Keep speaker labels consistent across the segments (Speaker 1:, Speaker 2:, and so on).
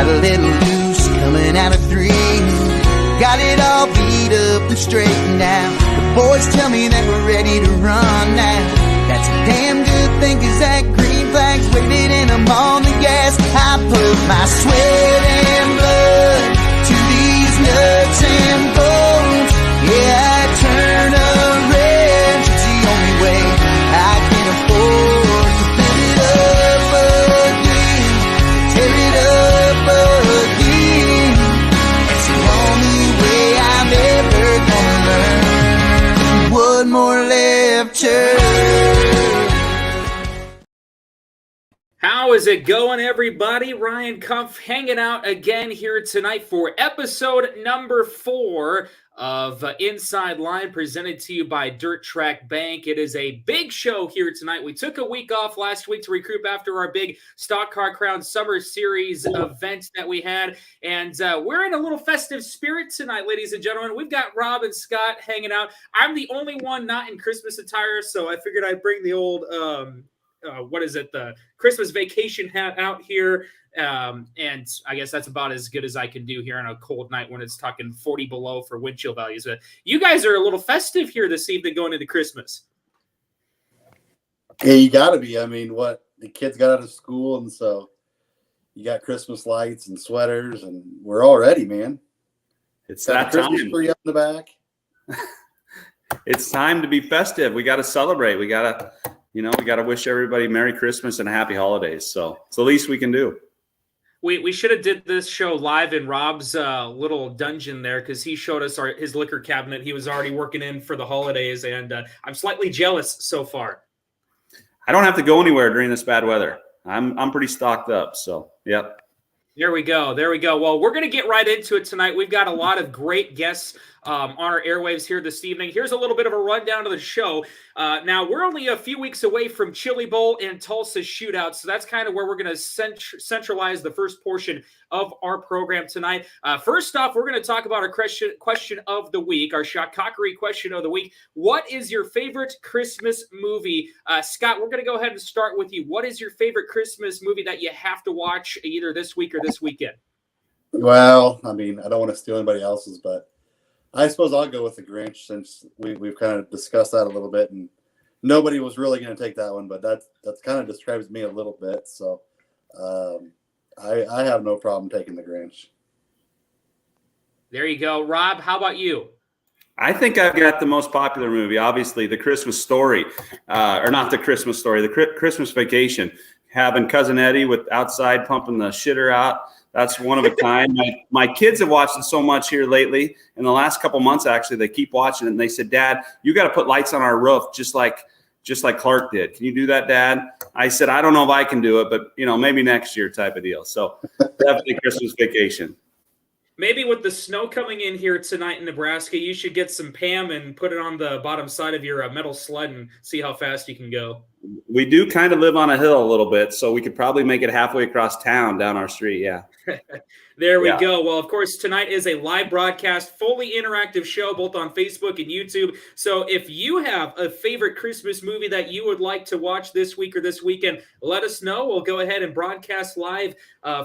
Speaker 1: got a little loose coming out of 3. Got it all beat up and straightened out. The boys tell me that we're ready to run now. That's a damn good thing, 'cause that green flag's waving and I'm on the gas. I put my sweat and blood to these nuts and bolts. Yeah, I turn a wrench. It's the only way I can afford to fill it up again, tear it up again. It's the only way I'm ever gonna learn. One more left turn.
Speaker 2: How is it going, everybody? Ryan Kumpf hanging out again here tonight for episode number 4 of Inside Line, presented to you by Dirt Track Bank. It is a big show here tonight. We took a week off last week to recoup after our big Stock Car Crown Summer Series event that we had, and we're in a little festive spirit tonight, ladies and gentlemen. We've got Rob and Scott hanging out. I'm the only one not in Christmas attire, so I figured I'd bring the old the Christmas vacation hat out here. And I guess that's about as good as I can do here on a cold night when it's talking 40 below for wind chill values. But you guys are a little festive here this evening going into Christmas.
Speaker 3: Yeah, you got to be. I mean, the kids got out of school, and so you got Christmas lights and sweaters, and we're all ready, man.
Speaker 4: It's
Speaker 3: got
Speaker 4: that
Speaker 3: the Christmas
Speaker 4: time.
Speaker 3: tree up in the back.
Speaker 4: It's time to be festive. We got to celebrate. We got to wish everybody Merry Christmas and Happy Holidays. So it's the least we can do.
Speaker 2: We should have did this show live in Rob's little dungeon there, because he showed us his liquor cabinet. He was already working in for the holidays, and I'm slightly jealous so far.
Speaker 4: I don't have to go anywhere during this bad weather. I'm pretty stocked up. So, yep. There
Speaker 2: we go. Well, we're going to get right into it tonight. We've got a lot of great guests on our airwaves here this evening. Here's a little bit of a rundown of the show. Now, we're only a few weeks away from Chili Bowl and Tulsa Shootout, so that's kind of where we're going to centralize the first portion of our program tonight. First off, we're going to talk about our question of the week, our shotcockery question of the week. What is your favorite Christmas movie? Scott, we're going to go ahead and start with you. What is your favorite Christmas movie that you have to watch either this week or this weekend?
Speaker 3: Well, I mean, I don't want to steal anybody else's, but I suppose I'll go with the Grinch, since we've kind of discussed that a little bit, and nobody was really going to take that one, but that kind of describes me a little bit. So I have no problem taking the Grinch.
Speaker 2: There you go. Rob, how about you?
Speaker 4: I think I've got the most popular movie, obviously, The Christmas Story, or not The Christmas Story, The Christmas Vacation. Having Cousin Eddie with outside pumping the shitter out. That's one of a kind. My kids have watched it so much here lately. In the last couple months, actually, they keep watching it. And they said, "Dad, you got to put lights on our roof just like Clark did. Can you do that, Dad?" I said, "I don't know if I can do it, but maybe next year," type of deal. So definitely Christmas Vacation.
Speaker 2: Maybe with the snow coming in here tonight in Nebraska, you should get some Pam and put it on the bottom side of your metal sled and see how fast you can go.
Speaker 4: We do kind of live on a hill a little bit, so we could probably make it halfway across town down our street. Yeah.
Speaker 2: There we go. Well, of course, tonight is a live broadcast, fully interactive show, both on Facebook and YouTube. So if you have a favorite Christmas movie that you would like to watch this week or this weekend, let us know. We'll go ahead and broadcast live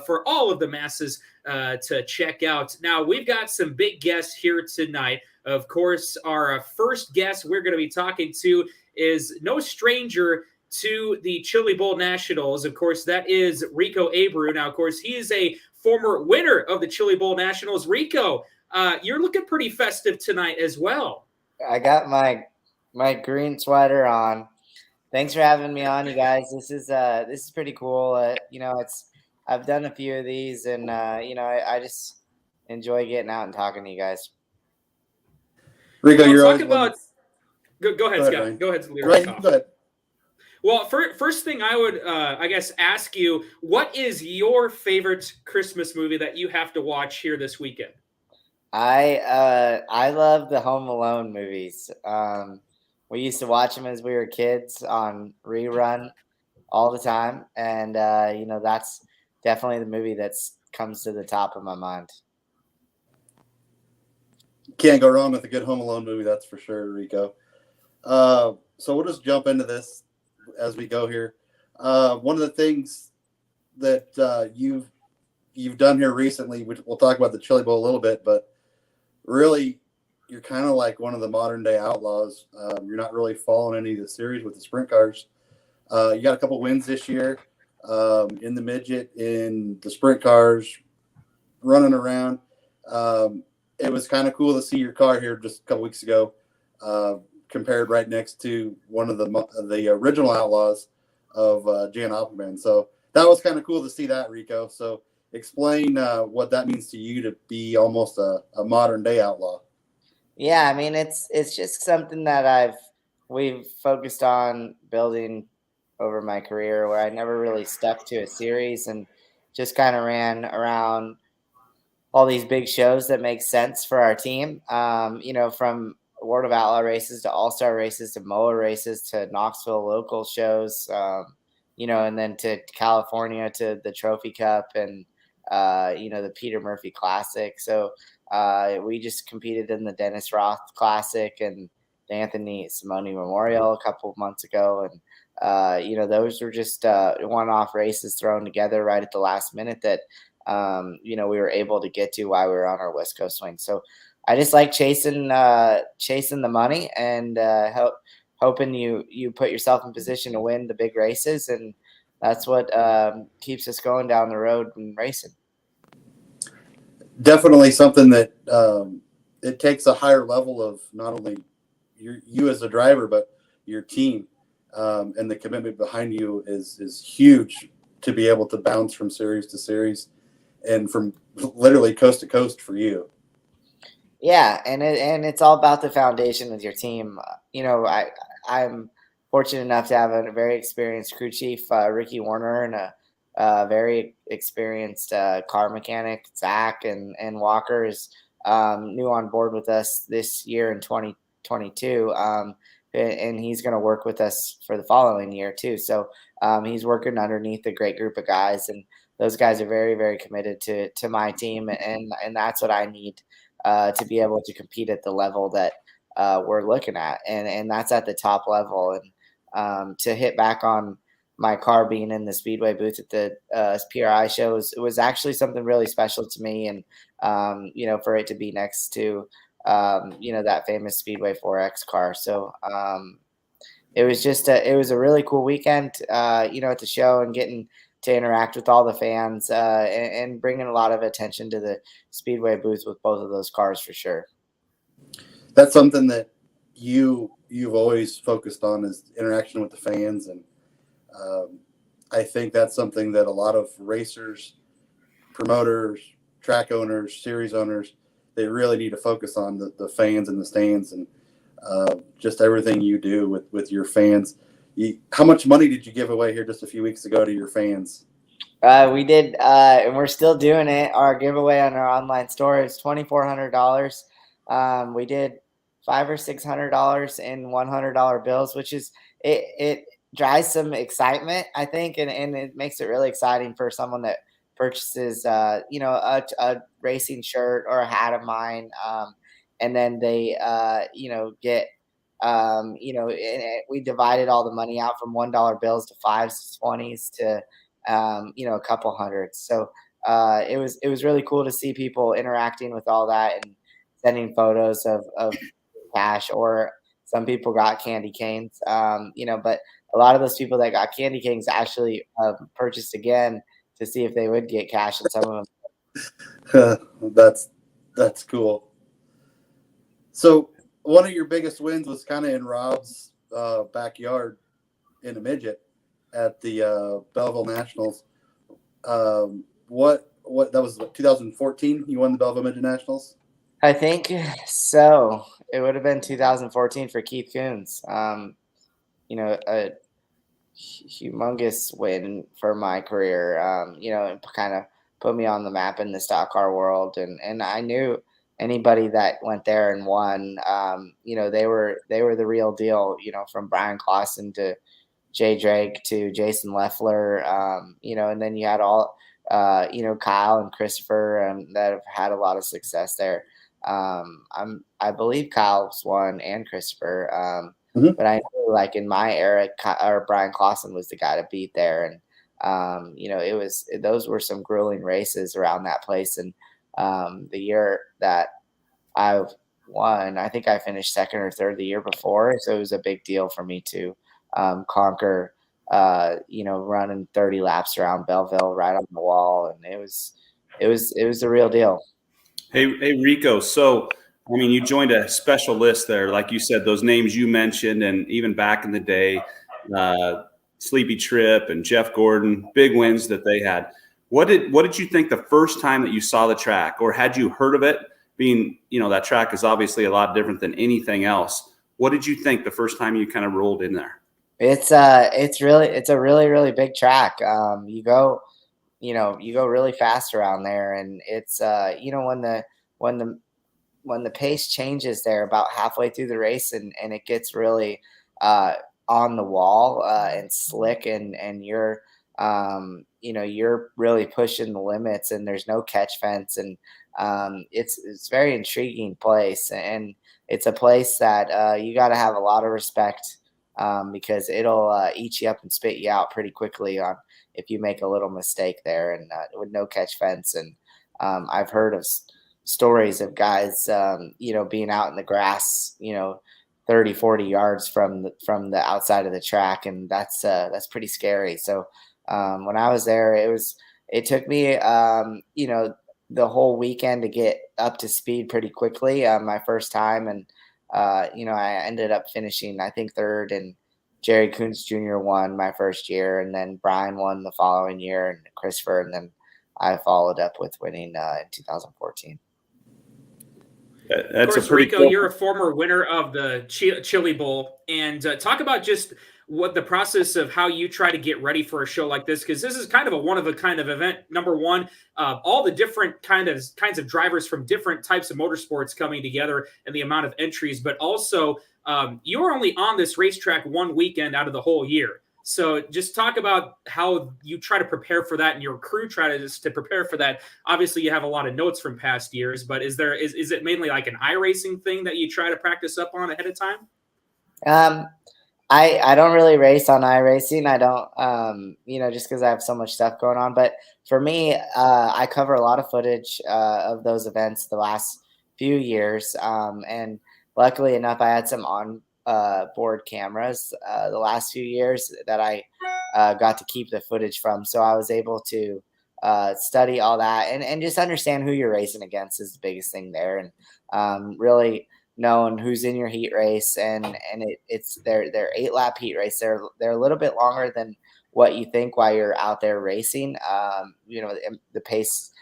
Speaker 2: for all of the masses to check out. Now, we've got some big guests here tonight. Of course, our first guest we're going to be talking to is no stranger to the Chili Bowl Nationals. Of course, that is Rico Abreu. Now, of course, he is a former winner of the Chili Bowl Nationals. Rico, you're looking pretty festive tonight as well.
Speaker 5: I got my green sweater on. Thanks for having me on, you guys. This is pretty cool. I've done a few of these, and I just enjoy getting out and talking to you guys.
Speaker 3: Rico, you're
Speaker 2: talking about. Go ahead, Scott.
Speaker 3: Ryan.
Speaker 2: Go ahead.
Speaker 3: Ryan, go ahead.
Speaker 2: Well, first thing I would, ask you, what is your favorite Christmas movie that you have to watch here this weekend?
Speaker 5: I love the Home Alone movies. We used to watch them as we were kids on rerun all the time, and that's definitely the movie that comes to the top of my mind.
Speaker 3: Can't go wrong with a good Home Alone movie, that's for sure, Rico. So we'll just jump into this as we go here. One of the things that you've you've done here recently. We'll talk about the Chili Bowl a little bit, but really, you're kind of like one of the modern day outlaws. You're not really following any of the series with the sprint cars. You got a couple wins this year in the midget, in the sprint cars, running around. It was kind of cool to see your car here just a couple weeks ago, compared right next to one of the original outlaws of Jan Opperman. So that was kind of cool to see that, Rico. So explain what that means to you to be almost a modern day outlaw.
Speaker 5: Yeah, I mean it's just something that we've focused on building over my career, where I never really stuck to a series and just kind of ran around all these big shows that make sense for our team. From World of Outlaw races to All-Star races to MOA races to Knoxville local shows, and then to California to the Trophy Cup and the Peter Murphy Classic. So we just competed in the Dennis Roth Classic and the Anthony Simone Memorial a couple of months ago. And, those were just one-off races thrown together right at the last minute that, we were able to get to while we were on our West Coast swing. So I just like chasing the money and hoping you put yourself in position to win the big races. And that's what keeps us going down the road and racing.
Speaker 3: Definitely something that it takes a higher level of not only you as a driver, but your team, and the commitment behind you is huge to be able to bounce from series to series and from literally coast to coast for you.
Speaker 5: Yeah, and it's all about the foundation with your team. I'm fortunate enough to have a very experienced crew chief, Ricky Warner, and a very experienced car mechanic, Zach, and Walker is new on board with us this year in 2022, and he's going to work with us for the following year too. So he's working underneath a great group of guys, and those guys are very, very committed to my team, and that's what I need to be able to compete at the level that we're looking at, and that's at the top level. And to hit back on my car being in the Speedway booth at the PRI shows, it was actually something really special to me, and for it to be next to that famous Speedway 4X car. So it was a really cool weekend, at the show, and getting to interact with all the fans and bringing a lot of attention to the Speedway booth with both of those cars for sure.
Speaker 3: That's something that you've always focused on, is interaction with the fans. And I think that's something that a lot of racers, promoters, track owners, series owners, they really need to focus on the fans in the stands, and just everything you do with your fans. How much money did you give away here just a few weeks ago to your fans?
Speaker 5: We did, and we're still doing it. Our giveaway on our online store is $2,400. We did $500 or $600 in $100 bills, which is it drives some excitement, I think, and it makes it really exciting for someone that purchases, a racing shirt or a hat of mine, and then they, get. We divided all the money out from $1 bills to 5s, 20s to, a couple hundreds. So it was really cool to see people interacting with all that and sending photos of cash, or some people got candy canes, but a lot of those people that got candy canes actually purchased again to see if they would get cash, and some of
Speaker 3: them. That's cool. So one of your biggest wins was kind of in Rob's backyard in a midget at the Belleville Nationals. What that was 2014? You won the Belleville Midget Nationals?
Speaker 5: I think so. It would have been 2014 for Keith Coons. A humongous win for my career. It kind of put me on the map in the stock car world, and I knew anybody that went there and won, they were the real deal. From Brian Clausen to Jay Drake to Jason Leffler, and then you had all, Kyle and Christopher that have had a lot of success there. I believe Kyle's won and Christopher, but I know, like, in my era, or Brian Clausen was the guy to beat there, those were some grueling races around that place. And the year that I won, I think I finished second or third the year before. So it was a big deal for me to conquer, running 30 laps around Belleville right on the wall. And it was the real deal.
Speaker 4: Hey, Rico. So, I mean, you joined a special list there, like you said, those names you mentioned, and even back in the day, Sleepy Trip and Jeff Gordon, big wins that they had. What did you think the first time that you saw the track, or had you heard of it? Being, that track is obviously a lot different than anything else. What did you think the first time you kind of rolled in there?
Speaker 5: It's a really, really big track. You go really fast around there, and it's when the pace changes there about halfway through the race, and it gets really on the wall and slick, and you're really pushing the limits, and there's no catch fence, and it's very intriguing place, and it's a place that you got to have a lot of respect, because it'll eat you up and spit you out pretty quickly on if you make a little mistake there, and with no catch fence. And I've heard of stories of guys, being out in the grass, 30, 40 yards from the outside of the track. And that's pretty scary. So when I was there, it took me, the whole weekend to get up to speed pretty quickly. My first time. And, I ended up finishing, I think, third, and Jerry Coons Jr. won my first year, and then Brian won the following year, and Christopher, and then I followed up with winning in 2014.
Speaker 2: That's of course, Rico, you're a former winner of the Chili Bowl, and talk about just what the process of how you try to get ready for a show like this, because this is kind of a one-of-a-kind of event. Number one, all the different kinds of drivers from different types of motorsports coming together, and the amount of entries, but also you're only on this racetrack one weekend out of the whole year. So just talk about how you try to prepare for that, and your crew try to prepare for that. Obviously, you have a lot of notes from past years, but is it mainly like an iRacing thing that you try to practice up on ahead of time?
Speaker 5: I don't really race on iRacing. I don't, just because I have so much stuff going on. But for me, I cover a lot of footage of those events the last few years. And luckily enough, I had some on board cameras the last few years that I got to keep the footage from. So I was able to study all that, and just understand who you're racing against is the biggest thing there. And really knowing who's in your heat race, and it's their 8-lap heat race. They're a little bit longer than what you think while you're out there racing. The pace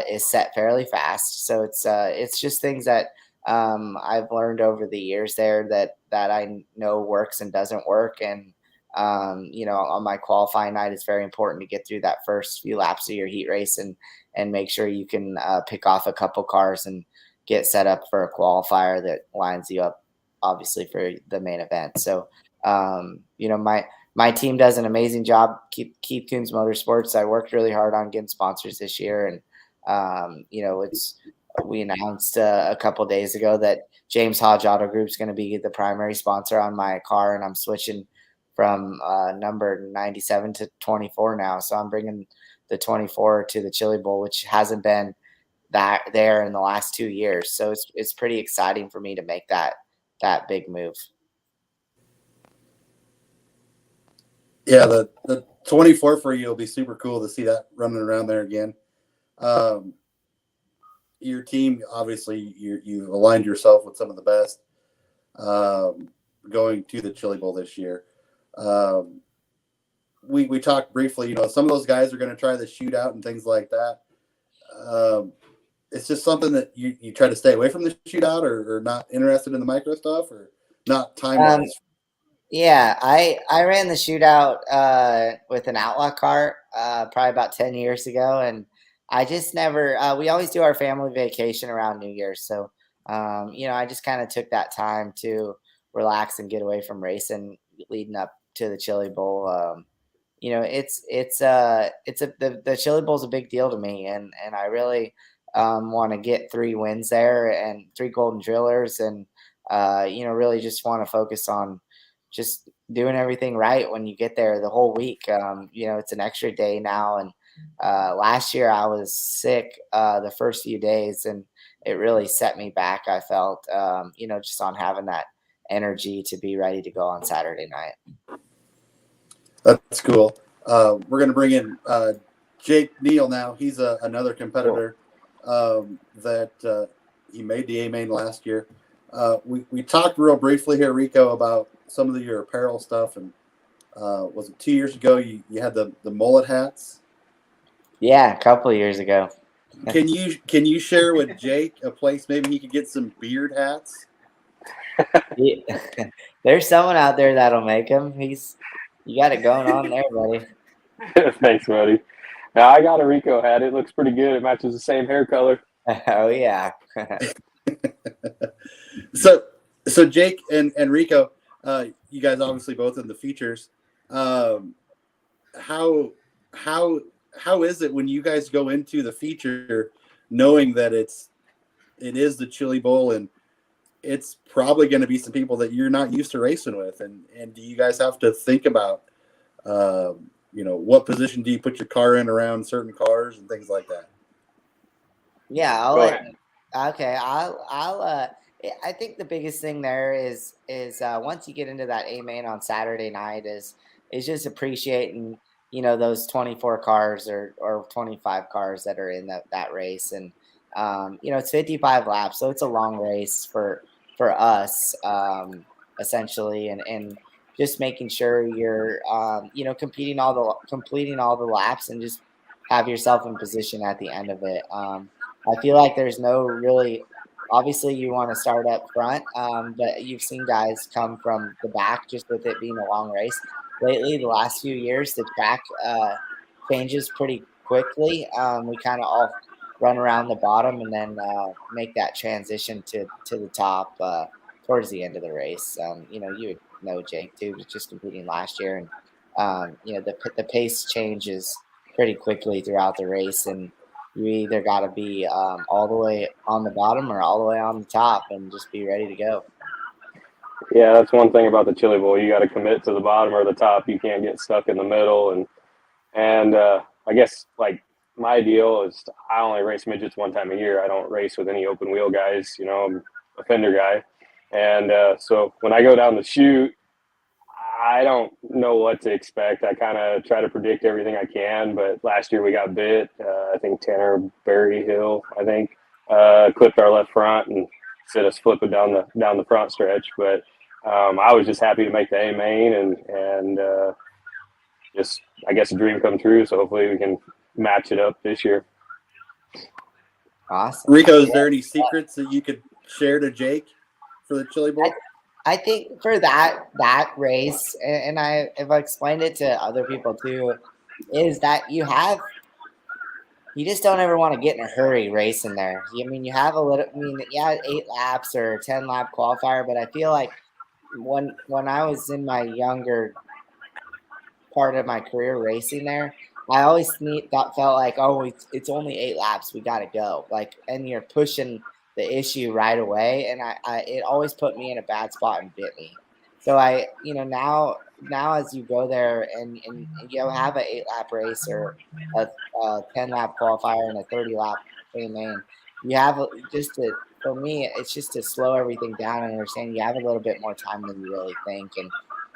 Speaker 5: is set fairly fast, so it's just things that I've learned over the years there that I know works and doesn't work. And on my qualifying night, it's very important to get through that first few laps of your heat race and make sure you can pick off a couple cars and get set up for a qualifier that lines you up, obviously, for the main event. So, my team does an amazing job. Keith Coons Motorsports. I worked really hard on getting sponsors this year, and we announced a couple days ago that James Hodge Auto Group is going to be the primary sponsor on my car, and I'm switching from number 97 to 24 now. So I'm bringing the 24 to the Chili Bowl, which hasn't been that there in the last 2 years. So it's pretty exciting for me to make that big move.
Speaker 3: Yeah, the 24 for you will be super cool to see that running around there again. Your team, obviously, you aligned yourself with some of the best going to the Chili Bowl this year. We talked briefly, some of those guys are going to try the shootout and things like that. It's just something that you try to stay away from the shootout, or not interested in the micro stuff, or not time-wise.
Speaker 5: Yeah, I ran the shootout with an Outlaw cart probably about 10 years ago, and I just never we always do our family vacation around New Year's. So, I just kind of took that time to relax and get away from racing leading up to the Chili Bowl. The Chili Bowl is a big deal to me, and I really want to get 3 wins there and 3 golden drillers, and really just want to focus on just doing everything right when you get there the whole week. It's an extra day now. And last year I was sick the first few days, and it really set me back. I felt, just on having that energy to be ready to go on Saturday night.
Speaker 3: That's cool. We're going to bring in Jake Neal now. He's another competitor that he made the A-Main last year. We talked real briefly here, Rico, about some of your apparel stuff. And was it 2 years ago you had the mullet hats?
Speaker 5: Yeah, a couple of years ago.
Speaker 3: Can you share with Jake a place maybe he could get some beard hats?
Speaker 5: Yeah. There's someone out there that'll make them. You got it going on there, buddy.
Speaker 6: Thanks, buddy. Now I got a Rico hat. It looks pretty good. It matches the same hair color.
Speaker 5: Oh yeah.
Speaker 3: So Jake and Rico, you guys obviously both in the features. How is it when you guys go into the feature knowing that it is the Chili Bowl and it's probably going to be some people that you're not used to racing with, and do you guys have to think about what position do you put your car in around certain cars and things like that?
Speaker 5: Yeah,
Speaker 6: Okay.
Speaker 5: I think the biggest thing there is once you get into that A-Main on Saturday night is just appreciating, those 24 cars or 25 cars that are in that race. And, it's 55 laps, so it's a long race for us, essentially. And just making sure you're, completing all the laps and just have yourself in position at the end of it. I feel like there's no really, obviously you want to start up front, but you've seen guys come from the back just with it being a long race. Lately, the last few years, the track changes pretty quickly. We kind of all run around the bottom and then make that transition to the top towards the end of the race. You would know Jake too, was just competing last year, and the pace changes pretty quickly throughout the race, and you either got to be all the way on the bottom or all the way on the top and just be ready to go.
Speaker 6: Yeah, that's one thing about the Chili Bowl. You got to commit to the bottom or the top. You can't get stuck in the middle. And I guess like my deal is I only race midgets one time a year. I don't race with any open wheel guys. I'm a fender guy. And so when I go down the chute, I don't know what to expect. I kind of try to predict everything I can. But last year we got bit. I think Tanner Berryhill, clipped our left front and set us flipping down the front stretch. But I was just happy to make the A-Main and just, I guess, a dream come true. So hopefully we can match it up this year.
Speaker 5: Awesome.
Speaker 3: Rico, is there any secrets that you could share to Jake for the Chili Bowl?
Speaker 5: I think for that race, and I've explained it to other people too, is that you just don't ever want to get in a hurry racing there. You have 8 laps or 10 lap qualifier, but I feel like when I was in my younger part of my career racing there, I always felt like, oh, it's only 8 laps, we got to go. And you're pushing the issue right away, and it always put me in a bad spot and bit me. So now as you go there and have an 8 lap race or a 10 lap qualifier and a 30 lap A-Main, you have for me, it's just to slow everything down and understand you have a little bit more time than you really think, and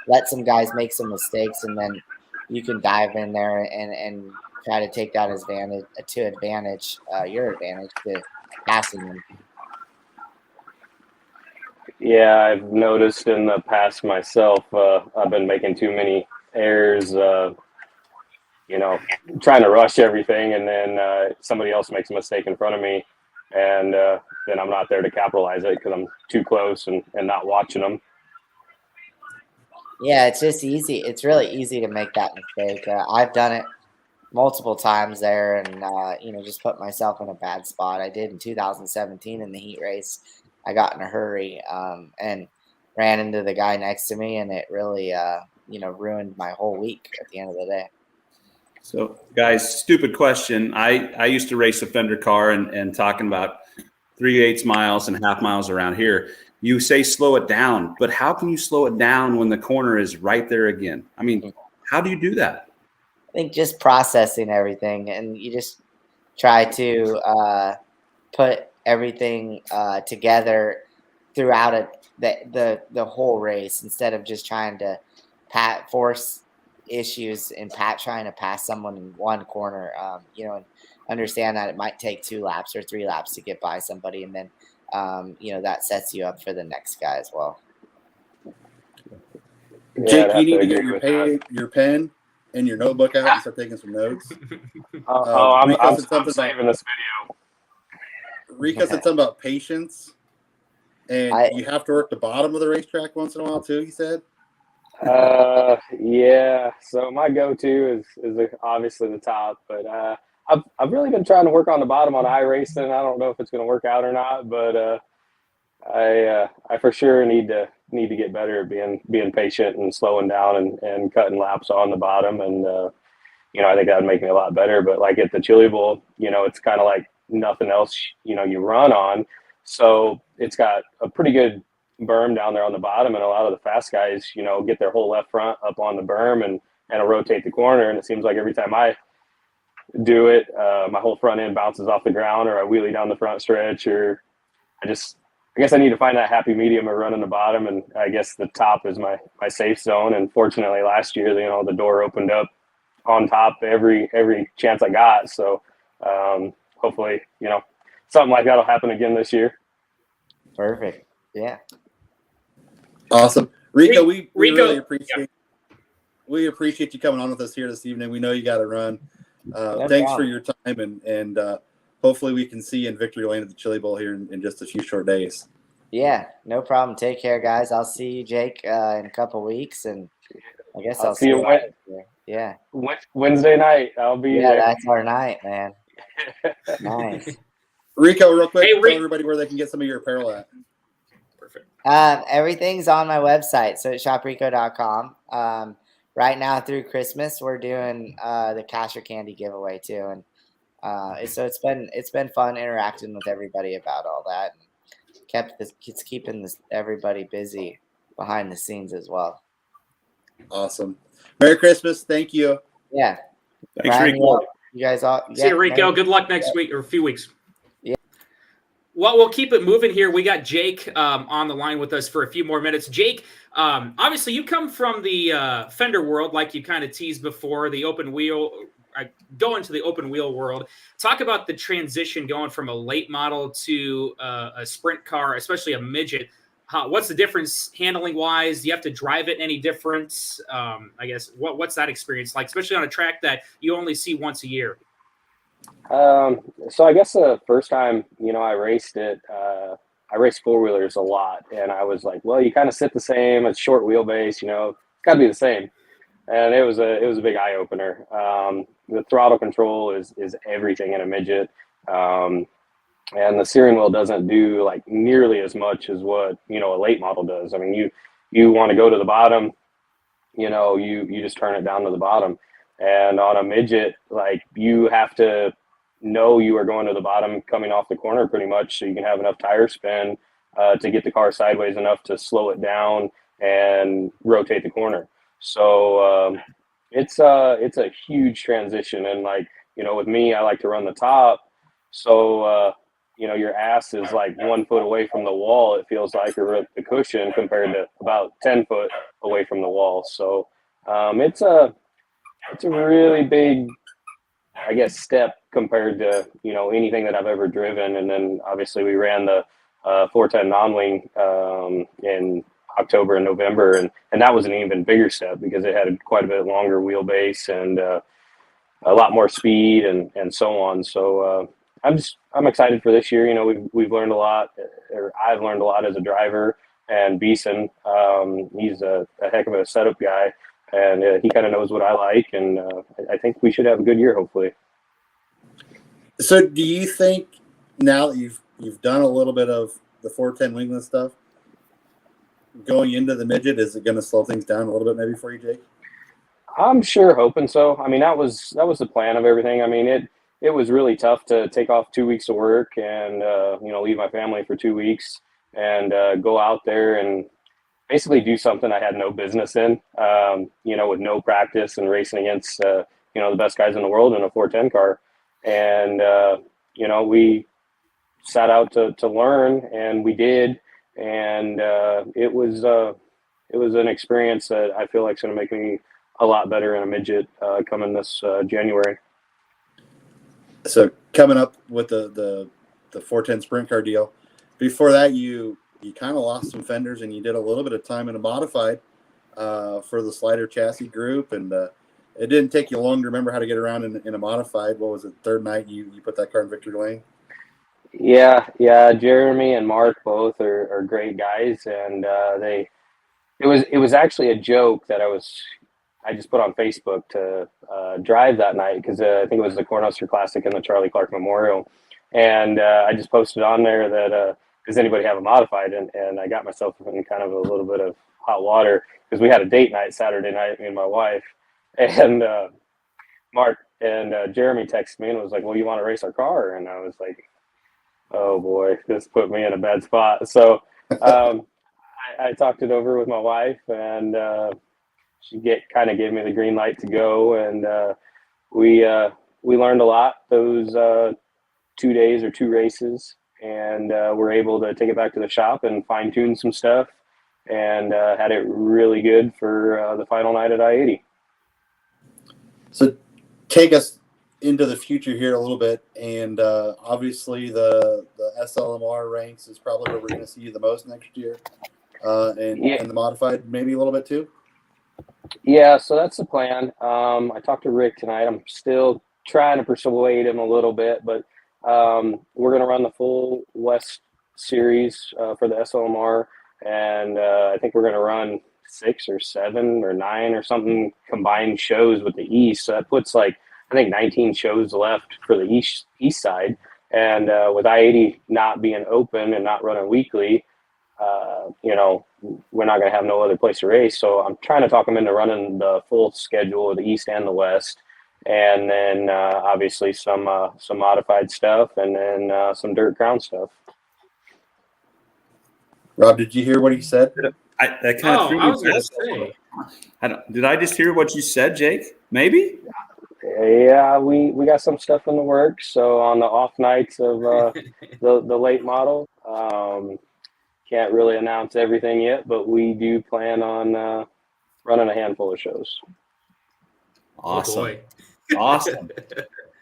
Speaker 5: let some guys make some mistakes, and then you can dive in there and try to take that your advantage to passing them.
Speaker 6: Yeah, I've noticed in the past myself, I've been making too many errors, trying to rush everything, and then somebody else makes a mistake in front of me, and then I'm not there to capitalize it because I'm too close and not watching them.
Speaker 5: Yeah, it's just easy. It's really easy to make that mistake. I've done it multiple times there, and just put myself in a bad spot. I did in 2017 in the heat race. I got in a hurry and ran into the guy next to me, and it really ruined my whole week at the end of the day.
Speaker 4: So, guys, stupid question. I used to race a fender car and talking about 3/8 miles and half miles around here. You say slow it down, but how can you slow it down when the corner is right there again? I mean, how do you do that?
Speaker 5: I think just processing everything, and you just try to put everything together throughout the whole race, instead of just trying to force issues and trying to pass someone in one corner. And understand that it might take 2 laps or 3 laps to get by somebody, and then that sets you up for the next guy as well.
Speaker 3: Jake, you need to get your pen and your notebook out and start taking some notes.
Speaker 6: I'm saving this video.
Speaker 3: Rico said something about patience, and you have to work the bottom of the racetrack once in a while too, he said.
Speaker 6: Yeah. So my go-to is obviously the top, but I've really been trying to work on the bottom on iRacing. I don't know if it's going to work out or not, but I for sure need to get better at being patient and slowing down and cutting laps on the bottom. And I think that would make me a lot better. But like at the Chili Bowl, it's kind of like nothing else you run on. So it's got a pretty good berm down there on the bottom, and a lot of the fast guys get their whole left front up on the berm and rotate the corner. And it seems like every time I do it, my whole front end bounces off the ground, or I wheelie down the front stretch, or I guess I need to find that happy medium of running the bottom, and I guess the top is my safe zone. And fortunately last year, the door opened up on top every chance I got. So hopefully, something like that'll happen again this year.
Speaker 5: Perfect. Yeah.
Speaker 3: Awesome. Rico, we
Speaker 2: Rico,
Speaker 3: really appreciate you coming on with us here this evening. We know you got to run. Thanks for your time, and hopefully we can see you in victory lane at the Chili Bowl here in just a few short days.
Speaker 5: Yeah, no problem. Take care, guys. I'll see you, Jake, in a couple weeks, and I guess I'll see you. Yeah.
Speaker 6: Wednesday night. I'll be there.
Speaker 5: That's our night, man. Nice.
Speaker 3: Rico, real quick, tell everybody where they can get some of your apparel at.
Speaker 2: Perfect.
Speaker 5: Everything's on my website, so shoprico.com. Right now through Christmas, we're doing the Cash or Candy giveaway too, and so it's been fun interacting with everybody about all that. And it's keeping everybody busy behind the scenes as well.
Speaker 3: Awesome. Merry Christmas. Thank you.
Speaker 5: Yeah.
Speaker 4: Thanks, Rico.
Speaker 5: You guys all.
Speaker 2: See you, Rico. Good luck next week or a few weeks. Yeah. Well, we'll keep it moving here. We got Jake on the line with us for a few more minutes. Jake, obviously you come from the fender world, like you kind of teased before, the open wheel. Go into the open wheel world. Talk about the transition going from a late model to a sprint car, especially a midget. What's the difference handling wise? Do you have to drive it any difference? I guess what's that experience like, especially on a track that you only see once a year?
Speaker 6: So I guess the first time, I raced it, I raced 4-wheelers a lot, and I was like, well, you kind of sit the same. It's short wheelbase, it's got to be the same. And it was a big eye opener. The throttle control is everything in a midget. And the steering wheel doesn't do like nearly as much as what, a late model does. I mean, you want to go to the bottom, you just turn it down to the bottom. And on a midget, like you have to know you are going to the bottom coming off the corner pretty much, so you can have enough tire spin to get the car sideways enough to slow it down and rotate the corner. So it's a huge transition. And like, with me, I like to run the top. So, your ass is like 1 foot away from the wall. It feels like, or the cushion, compared to about 10 foot away from the wall. So it's a really big, I guess, step compared to, anything that I've ever driven. And then obviously we ran the 410 non-wing in October and November. And that was an even bigger step because it had quite a bit longer wheelbase and a lot more speed and so on. So I'm excited for this year. We've learned a lot, or I've learned a lot as a driver. And Beeson, he's a heck of a setup guy, and he kind of knows what I like. And I think we should have a good year, hopefully.
Speaker 3: So, do you think now that you've done a little bit of the 410 wingless stuff, going into the midget, is it going to slow things down a little bit maybe for you, Jake?
Speaker 6: I'm sure hoping so. I mean, that was the plan of everything. I mean, it was really tough to take off 2 weeks of work and leave my family for 2 weeks and go out there and basically do something I had no business in, with no practice and racing against, the best guys in the world in a 410 car. And, we set out to learn, and we did. And it was an experience that I feel like is going to make me a lot better in a midget coming this January.
Speaker 3: So coming up with the 410 sprint car deal, before that you kind of lost some fenders, and you did a little bit of time in a modified for the slider chassis group, and it didn't take you long to remember how to get around in a modified. What was it, third night you put that car in victory lane?
Speaker 6: Yeah. Jeremy and Mark both are great guys, and it was actually a joke that I just put on Facebook to drive that night, because I think it was the Cornhusker Classic and the Charlie Clark Memorial, and I just posted on there that does anybody have a modified, and I got myself in kind of a little bit of hot water, because we had a date night Saturday night, me and my wife, and Mark and Jeremy texted me and was like, well, you want to race our car? And I was like, oh boy, this put me in a bad spot. So I talked it over with my wife, and she kind of gave me the green light to go, and we learned a lot those 2 days or 2 races, and we're able to take it back to the shop and fine tune some stuff, and had it really good for the final night at I-80.
Speaker 3: So take us into the future here a little bit, and obviously the SLMR ranks is probably where we're going to see you the most next year, and the modified maybe a little bit too.
Speaker 6: Yeah, so that's the plan. I talked to Rick tonight. I'm still trying to persuade him a little bit, but we're going to run the full West Series for the SLMR, and I think we're going to run 6 or 7 or 9 or something combined shows with the East. So that puts I think 19 shows left for the East side, and with I-80 not being open and not running weekly, we're not going to have no other place to race. So I'm trying to talk them into running the full schedule of the East and the West, and then obviously some modified stuff, and then some dirt crown stuff.
Speaker 3: Rob, did you hear what he said?
Speaker 4: That kind of threw me.
Speaker 2: I was going to say.
Speaker 4: Did I just hear what you said, Jake? Maybe?
Speaker 6: Yeah, we got some stuff in the works. So on the off nights of the late model, can't really announce everything yet, but we do plan on running a handful of shows.
Speaker 4: Awesome.
Speaker 2: Oh boy.
Speaker 4: Awesome.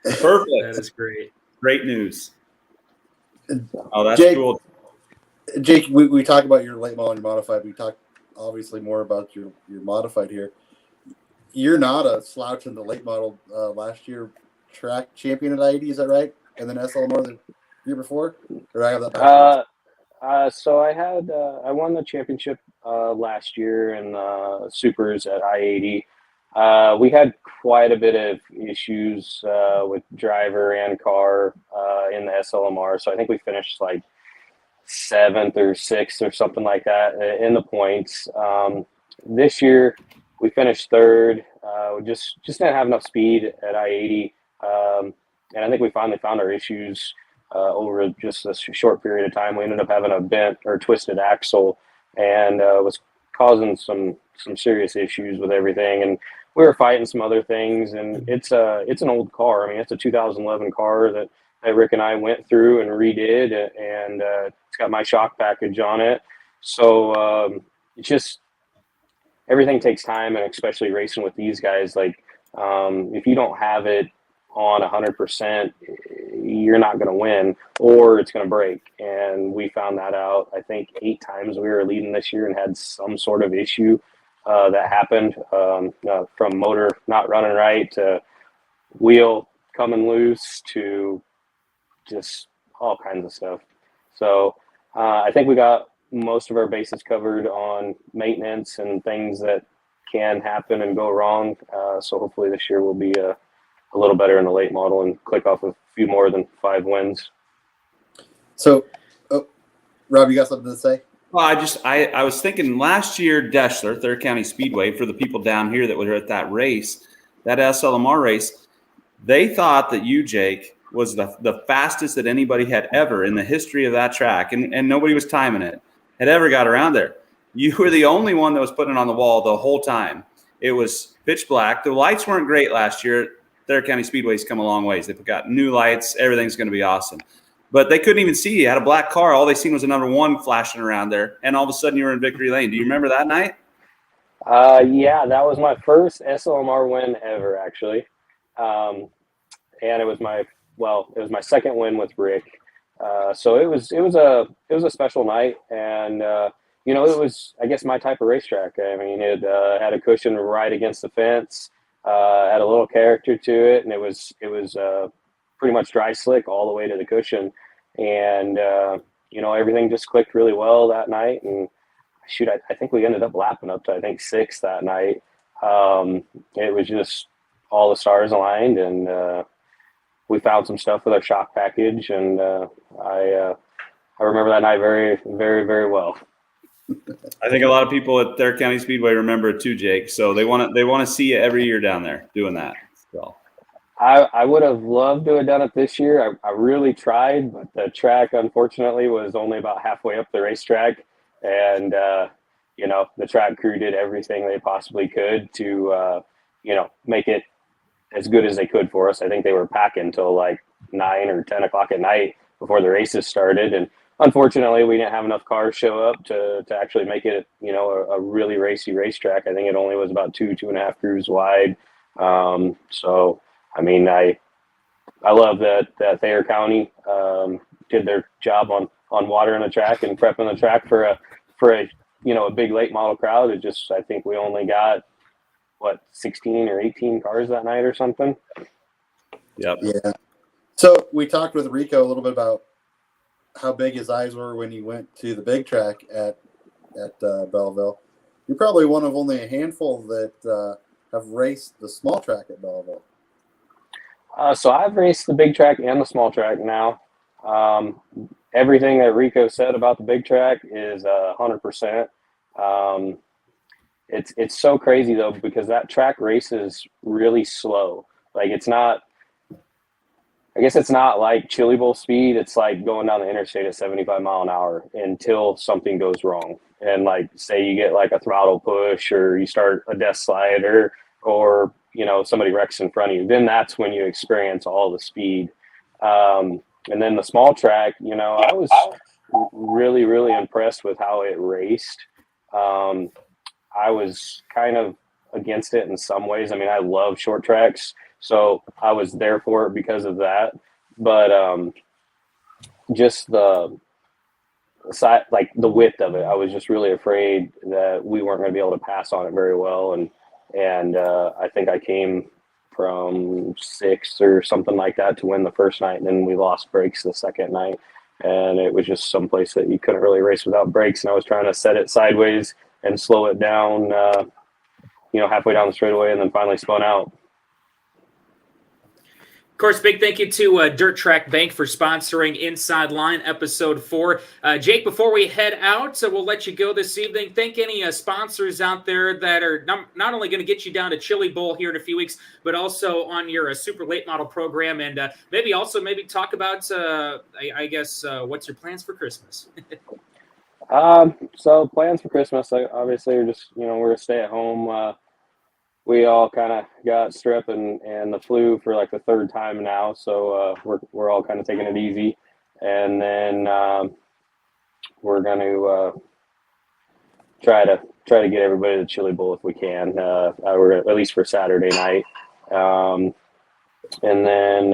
Speaker 4: Perfect.
Speaker 2: That is great.
Speaker 4: Great news. Oh, that's
Speaker 3: Jake,
Speaker 4: cool.
Speaker 3: Jake, we talked about your late model and your modified. We talked obviously more about your modified here. You're not a slouch in the late model. Last year, track champion at I-80, is that right? And then SLMR the year before? Or I have that backwards?
Speaker 6: So I won the championship last year in supers at I-80. We had quite a bit of issues with driver and car in the SLMR. So I think we finished 7th or 6th or something like that in the points. This year we finished 3rd. We just didn't have enough speed at I-80. And I think we finally found our issues over just a short period of time. We ended up having a bent or twisted axle, and was causing some serious issues with everything. And we were fighting some other things, and it's an old car. I mean, it's a 2011 car that Rick and I went through and redid, and it's got my shock package on it. So it's just, everything takes time, and especially racing with these guys, if you don't have it on 100%, you're not going to win, or it's going to break. And we found that out, I think, 8 times we were leading this year and had some sort of issue that happened, from motor not running right to wheel coming loose to just all kinds of stuff. So I think we got most of our bases covered on maintenance and things that can happen and go wrong. So hopefully this year will be a little better in the late model and click off a few more than 5 wins.
Speaker 3: So, Rob, you got something to say?
Speaker 4: Well, I was thinking last year, Deschler, Third County Speedway, for the people down here that were at that race, that SLMR race, they thought that you, Jake, was the fastest that anybody had ever in the history of that track, and nobody was timing it, had ever got around there. You were the only one that was putting it on the wall the whole time. It was pitch black. The lights weren't great last year. Thayer County Speedway's come a long ways. They've got new lights. Everything's going to be awesome. But they couldn't even see you. You had a black car. All they seen was a number 1 flashing around there, and all of a sudden you were in victory lane. Do you remember that night?
Speaker 6: Yeah, that was my first SLMR win ever, actually. And it was my second win with Rick. So it was a special night, and it was, I guess, my type of racetrack. I mean, it had a cushion right against the fence, had a little character to it, and it was pretty much dry slick all the way to the cushion, and everything just clicked really well that night. And shoot, I think we ended up lapping up to, I think, 6th that night. It was just all the stars aligned, and we found some stuff with our shock package, and I remember that night very, very, very well.
Speaker 4: I think a lot of people at Thayer County Speedway remember it too, Jake. So they want to see you every year down there doing that. So
Speaker 6: I would have loved to have done it this year. I really tried, but the track, unfortunately, was only about halfway up the racetrack. And, the track crew did everything they possibly could to, make it as good as they could for us. I think they were packing till like 9 or 10 o'clock at night before the races started. And unfortunately, we didn't have enough cars show up to actually make it, a really racy racetrack. I think it only was about 2.5 crews wide. So, I mean, I love that Thayer County did their job on watering the track and prepping the track for a big late model crowd. I think we only got 16 or 18 cars that night or something.
Speaker 4: Yep.
Speaker 3: Yeah. So we talked with Rico a little bit about how big his eyes were when he went to the big track at Belleville. You're probably one of only a handful that have raced the small track at Belleville.
Speaker 6: So I've raced the big track and the small track now. Everything that Rico said about the big track is 100%. It's so crazy though, because that track races really slow. Like it's not like Chili Bowl speed. It's like going down the interstate at 75 mile an hour until something goes wrong. And like, say you get like a throttle push, or you start a death slide, or somebody wrecks in front of you, then that's when you experience all the speed. And then the small track, I was really, really impressed with how it raced. I was kind of against it in some ways. I mean, I love short tracks, so I was there for it because of that. But just the side, like the width of it, I was just really afraid that we weren't going to be able to pass on it very well. And I think I came from 6th or something like that to win the first night, and then we lost brakes the second night. And it was just someplace that you couldn't really race without brakes. And I was trying to set it sideways and slow it down, halfway down the straightaway, and then finally spun out.
Speaker 2: Of course, big thank you to Dirt Track Bank for sponsoring Inside Line Episode 4. Jake, before we head out, so we'll let you go this evening. Thank any sponsors out there that are not only going to get you down to Chili Bowl here in a few weeks, but also on your super late model program, and maybe talk about, what's your plans for Christmas?
Speaker 6: So plans for Christmas, obviously, are just, we're going to stay at home. We all kind of got strep and the flu for like the 3rd time now. So we're all kind of taking it easy. And then we're going to try to get everybody to the Chili Bowl if we can, we're at least for Saturday night. And then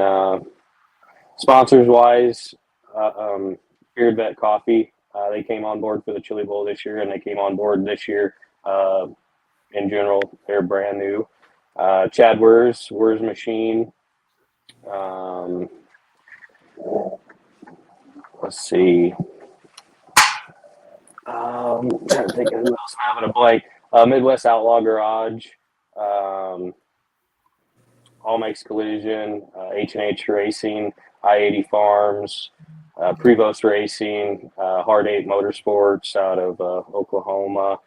Speaker 6: sponsors wise, Beard Vet Coffee, they came on board for the Chili Bowl this year, and they came on board this year. In general, they're brand new. Chad Wers Machine. Let's see. I'm trying to think of who else I'm having a blank. Midwest Outlaw Garage. All Makes Collision. H&H Racing. I-80 Farms. Prevost Racing. Hard 8 Motorsports out of Oklahoma.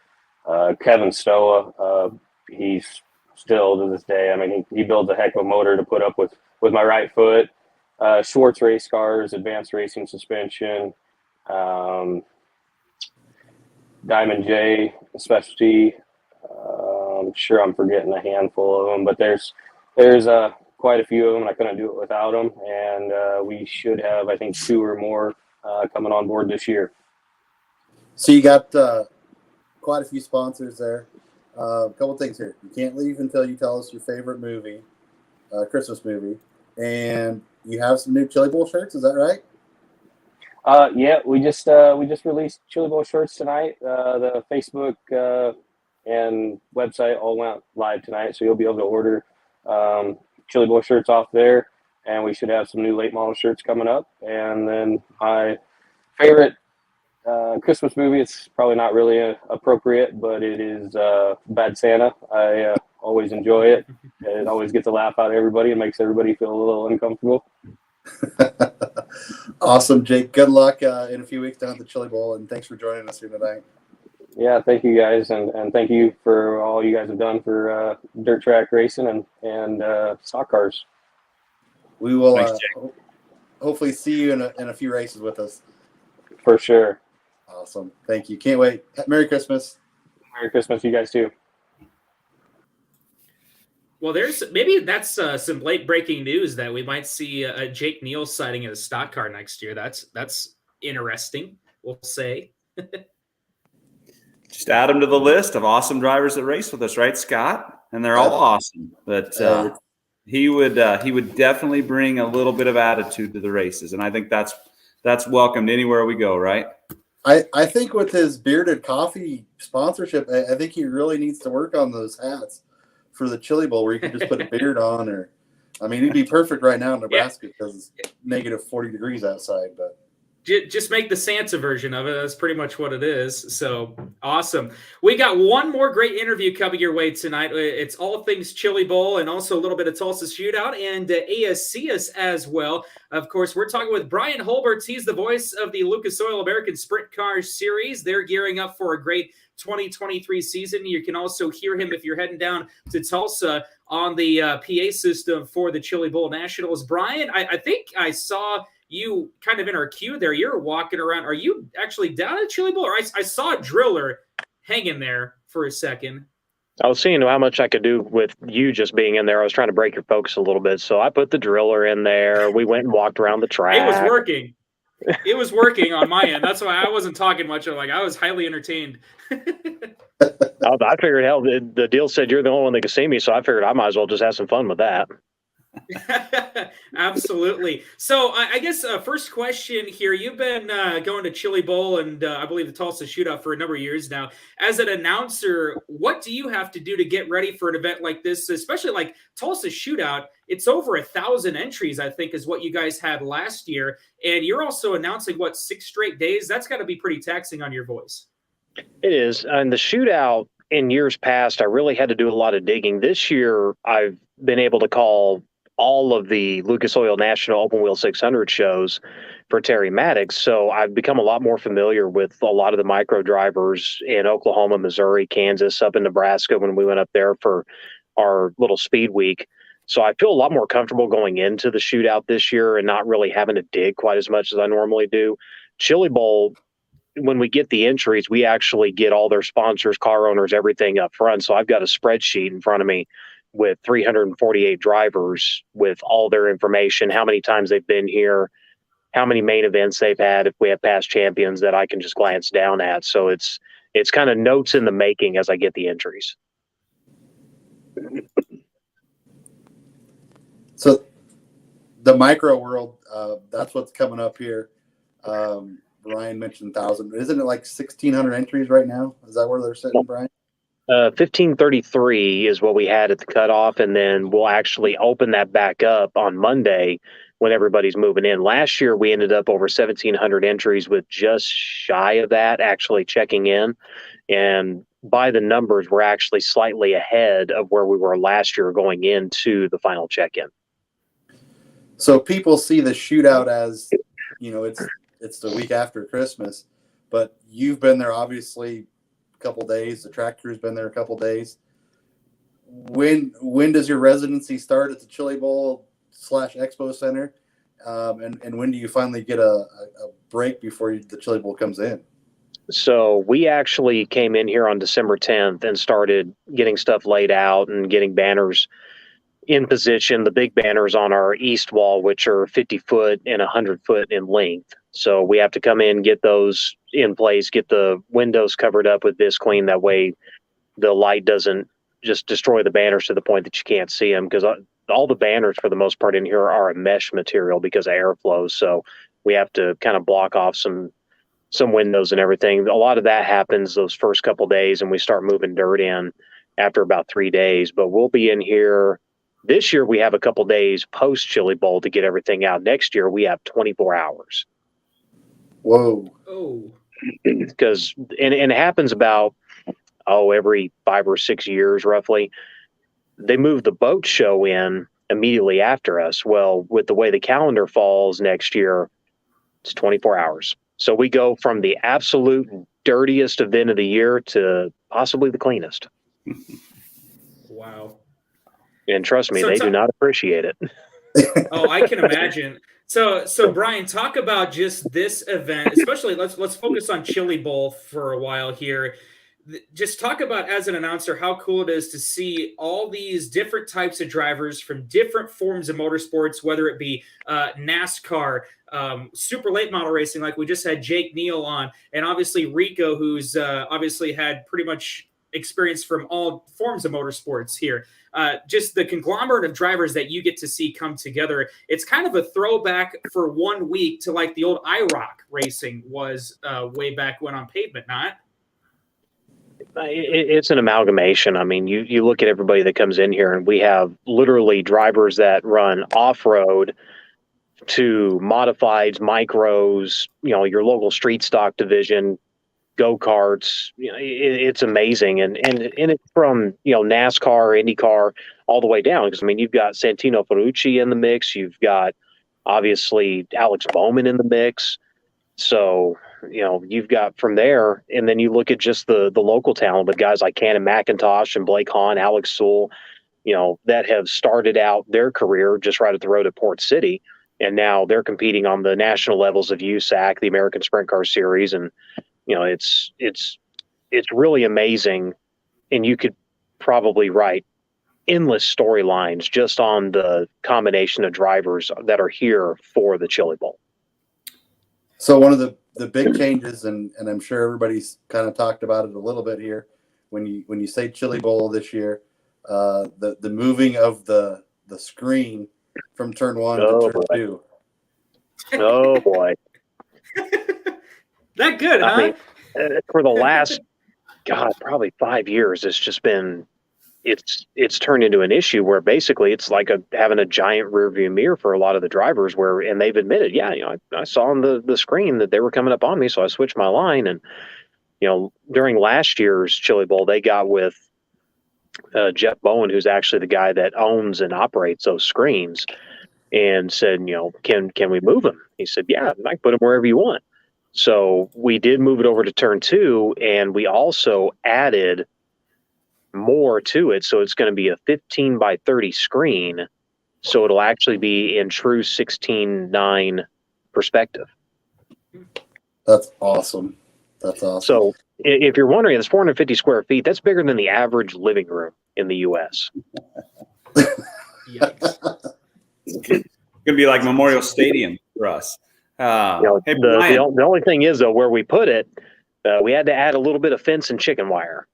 Speaker 6: Kevin Stoa, he's still to this day, I mean, he builds a heck of a motor to put up with my right foot. Schwartz race cars, advanced racing suspension, Diamond J specialty. I'm sure I'm forgetting a handful of them, but there's quite a few of them. I couldn't do it without them, and we should have, I think, 2 or more coming on board this year.
Speaker 3: So you got quite a few sponsors there. A couple things here. You can't leave until you tell us your favorite movie, Christmas movie, and you have some new Chili Bowl shirts. Is that right?
Speaker 6: Yeah, we just released Chili Bowl shirts tonight. The Facebook and website all went live tonight, so you'll be able to order Chili Bowl shirts off there, and we should have some new late model shirts coming up. And then my favorite Christmas movie, it's probably not really appropriate, but it is Bad Santa. I always enjoy it. It always gets a laugh out of everybody and makes everybody feel a little uncomfortable.
Speaker 3: Awesome, Jake. Good luck in a few weeks down at the Chili Bowl, and thanks for joining us here tonight.
Speaker 6: Yeah, thank you guys, and thank you for all you guys have done for dirt track racing and stock cars.
Speaker 3: We will
Speaker 4: Thanks,
Speaker 3: hopefully see you in a few races with us.
Speaker 6: For sure.
Speaker 3: Awesome. Thank you. Can't wait. Merry Christmas.
Speaker 6: Merry Christmas, you guys too.
Speaker 2: Well, that's some late breaking news that we might see a Jake Neal sighting in a stock car next year. That's interesting, we'll say.
Speaker 4: Just add them to the list of awesome drivers that race with us, right, Scott? And they're all awesome. But he would definitely bring a little bit of attitude to the races, and I think that's welcomed anywhere we go, right?
Speaker 3: I think with his bearded coffee sponsorship, I think he really needs to work on those hats for the Chili Bowl, where you can just put a beard on, or I mean, he'd be perfect right now in Nebraska because it's negative 40 degrees outside, but.
Speaker 2: Just make the Santa version of it. That's pretty much what it is. So awesome. We got one more great interview coming your way tonight. It's all things Chili Bowl and also a little bit of Tulsa Shootout and ASCS as well. Of course, we're talking with Bryan Hulbert. He's the voice of the Lucas Oil American Sprint Car Series. They're gearing up for a great 2023 season. You can also hear him if you're heading down to Tulsa on the PA system for the Chili Bowl Nationals. Bryan, I think I saw you kind of in our queue there. You're walking around. Are you actually down at Chili Bowl? Or I saw a driller hanging there for a second.
Speaker 7: I was seeing how much I could do with you just being in there. I was trying to break your focus a little bit. So I put the driller in there. We went and walked around the track.
Speaker 2: It was working. It was working on my end. That's why I wasn't talking much. I was highly entertained.
Speaker 7: I figured, hell, the deal said you're the only one that could see me. So I figured I might as well just have some fun with that.
Speaker 2: Absolutely. So I guess first question here, you've been going to Chili Bowl and I believe the Tulsa Shootout for a number of years now. As an announcer, what do you have to do to get ready for an event like this, especially like Tulsa Shootout? It's over 1,000 entries, I think, is what you guys had last year. And you're also announcing, 6 straight days? That's got to be pretty taxing on your voice.
Speaker 7: It is. And the shootout in years past, I really had to do a lot of digging. This year, I've been able to call all of the Lucas Oil National Open Wheel 600 shows for Terry Maddox. So I've become a lot more familiar with a lot of the micro drivers in Oklahoma, Missouri, Kansas, up in Nebraska when we went up there for our little speed week. So I feel a lot more comfortable going into the shootout this year and not really having to dig quite as much as I normally do. Chili Bowl, when we get the entries, we actually get all their sponsors, car owners, everything up front. So I've got a spreadsheet in front of me with 348 drivers with all their information, how many times they've been here, how many main events they've had, if we have past champions that I can just glance down at. So it's kind of notes in the making as I get the entries.
Speaker 3: So the micro world, that's what's coming up here. Brian mentioned 1,000. Isn't it like 1,600 entries right now? Is that where they're sitting, Brian?
Speaker 7: 1533 is what we had at the cutoff, and then we'll actually open that back up on Monday when everybody's moving in. Last year, we ended up over 1,700 entries with just shy of that actually checking in. And by the numbers, we're actually slightly ahead of where we were last year going into the final check-in.
Speaker 3: So people see the shootout as, it's the week after Christmas, but you've been there obviously a couple days. The track crew's been there a couple days. When does your residency start at the Chili Bowl / Expo Center? And when do you finally get a break before the Chili Bowl comes in?
Speaker 7: So we actually came in here on December 10th and started getting stuff laid out and getting banners in position, the big banners on our east wall, which are 50 foot and 100 foot in length. So we have to come in, get those in place, get the windows covered up with Visclean. That way the light doesn't just destroy the banners to the point that you can't see them, because all the banners for the most part in here are a mesh material because of airflow. So we have to kind of block off some windows and everything. A lot of that happens those first couple days, and we start moving dirt in after about 3 days. But we'll be in here this year. We have a couple days post Chili Bowl to get everything out. Next year we have 24 hours.
Speaker 3: Whoa.
Speaker 2: Oh.
Speaker 7: Because and it happens about every 5 or 6 years roughly. They move the boat show in immediately after us. Well, with the way the calendar falls next year, it's 24 hours. So we go from the absolute dirtiest event of the year to possibly the cleanest.
Speaker 2: Wow.
Speaker 7: And trust me, they do not appreciate it.
Speaker 2: Oh, I can imagine. So Bryan, talk about just this event, especially let's focus on Chili Bowl for a while here. Just talk about, as an announcer, how cool it is to see all these different types of drivers from different forms of motorsports, whether it be NASCAR, super late model racing, like we just had Jake Neal on, and obviously Rico, who's obviously had pretty much experience from all forms of motorsports here. Just the conglomerate of drivers that you get to see come together. It's kind of a throwback for 1 week to like the old IROC racing was way back when on pavement, not?
Speaker 7: It's an amalgamation. I mean, you look at everybody that comes in here, and we have literally drivers that run off-road to modifieds, micros, your local street stock division, go-karts. It's amazing. And it's from, NASCAR, IndyCar, all the way down. Because, I mean, you've got Santino Ferrucci in the mix. You've got, obviously, Alex Bowman in the mix. So, you've got from there, and then you look at just the local talent with guys like Cannon McIntosh and Blake Hahn, Alex Sewell, that have started out their career just right at the road at Port City. And now they're competing on the national levels of USAC, the American Sprint Car Series. And, it's really amazing. And you could probably write endless storylines just on the combination of drivers that are here for the Chili Bowl.
Speaker 3: So one of the big changes, and I'm sure everybody's kind of talked about it a little bit here, when you say Chili Bowl this year, the moving of the screen from turn 1 to turn 2.
Speaker 7: Oh boy.
Speaker 2: That good, huh?
Speaker 7: I mean, for the last, probably 5 years, it's just been, it's turned into an issue where basically it's like having a giant rear view mirror for a lot of the drivers, and they've admitted, I saw on the screen that they were coming up on me, so I switched my line. And, during last year's Chili Bowl, they got with Jeff Bowen, who's actually the guy that owns and operates those screens, and said, can we move them? He said, yeah, I can put them wherever you want. So we did move it over to turn 2, and we also added more to it. So it's going to be a 15 by 30 screen. So it'll actually be in true 16:9 perspective.
Speaker 3: That's awesome.
Speaker 7: So if you're wondering, it's 450 square feet. That's bigger than the average living room in the U.S.
Speaker 2: Yikes.
Speaker 4: It's going to be like Memorial Stadium for us. Hey,
Speaker 7: the only thing is, though, where we put it, we had to add a little bit of fence and chicken wire.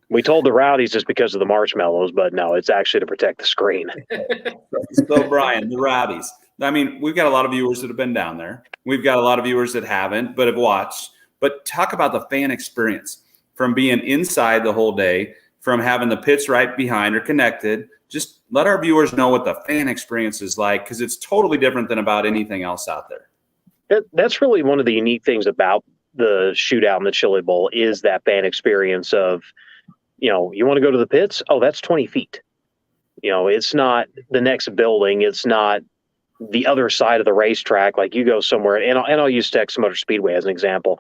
Speaker 7: We told the rowdies just because of the marshmallows, but no, it's actually to protect the screen.
Speaker 4: So, Bryan, the rowdies. I mean, we've got a lot of viewers that have been down there. We've got a lot of viewers that haven't, but have watched. But talk about the fan experience from being inside the whole day, from having the pits right behind or connected. Just let our viewers know what the fan experience is like, because it's totally different than about anything else out there.
Speaker 7: That's really one of the unique things about the shootout and the Chili Bowl is that fan experience of, you want to go to the pits? Oh, that's 20 feet. It's not the next building. It's not the other side of the racetrack. Like you go somewhere, and I'll use Texas Motor Speedway as an example.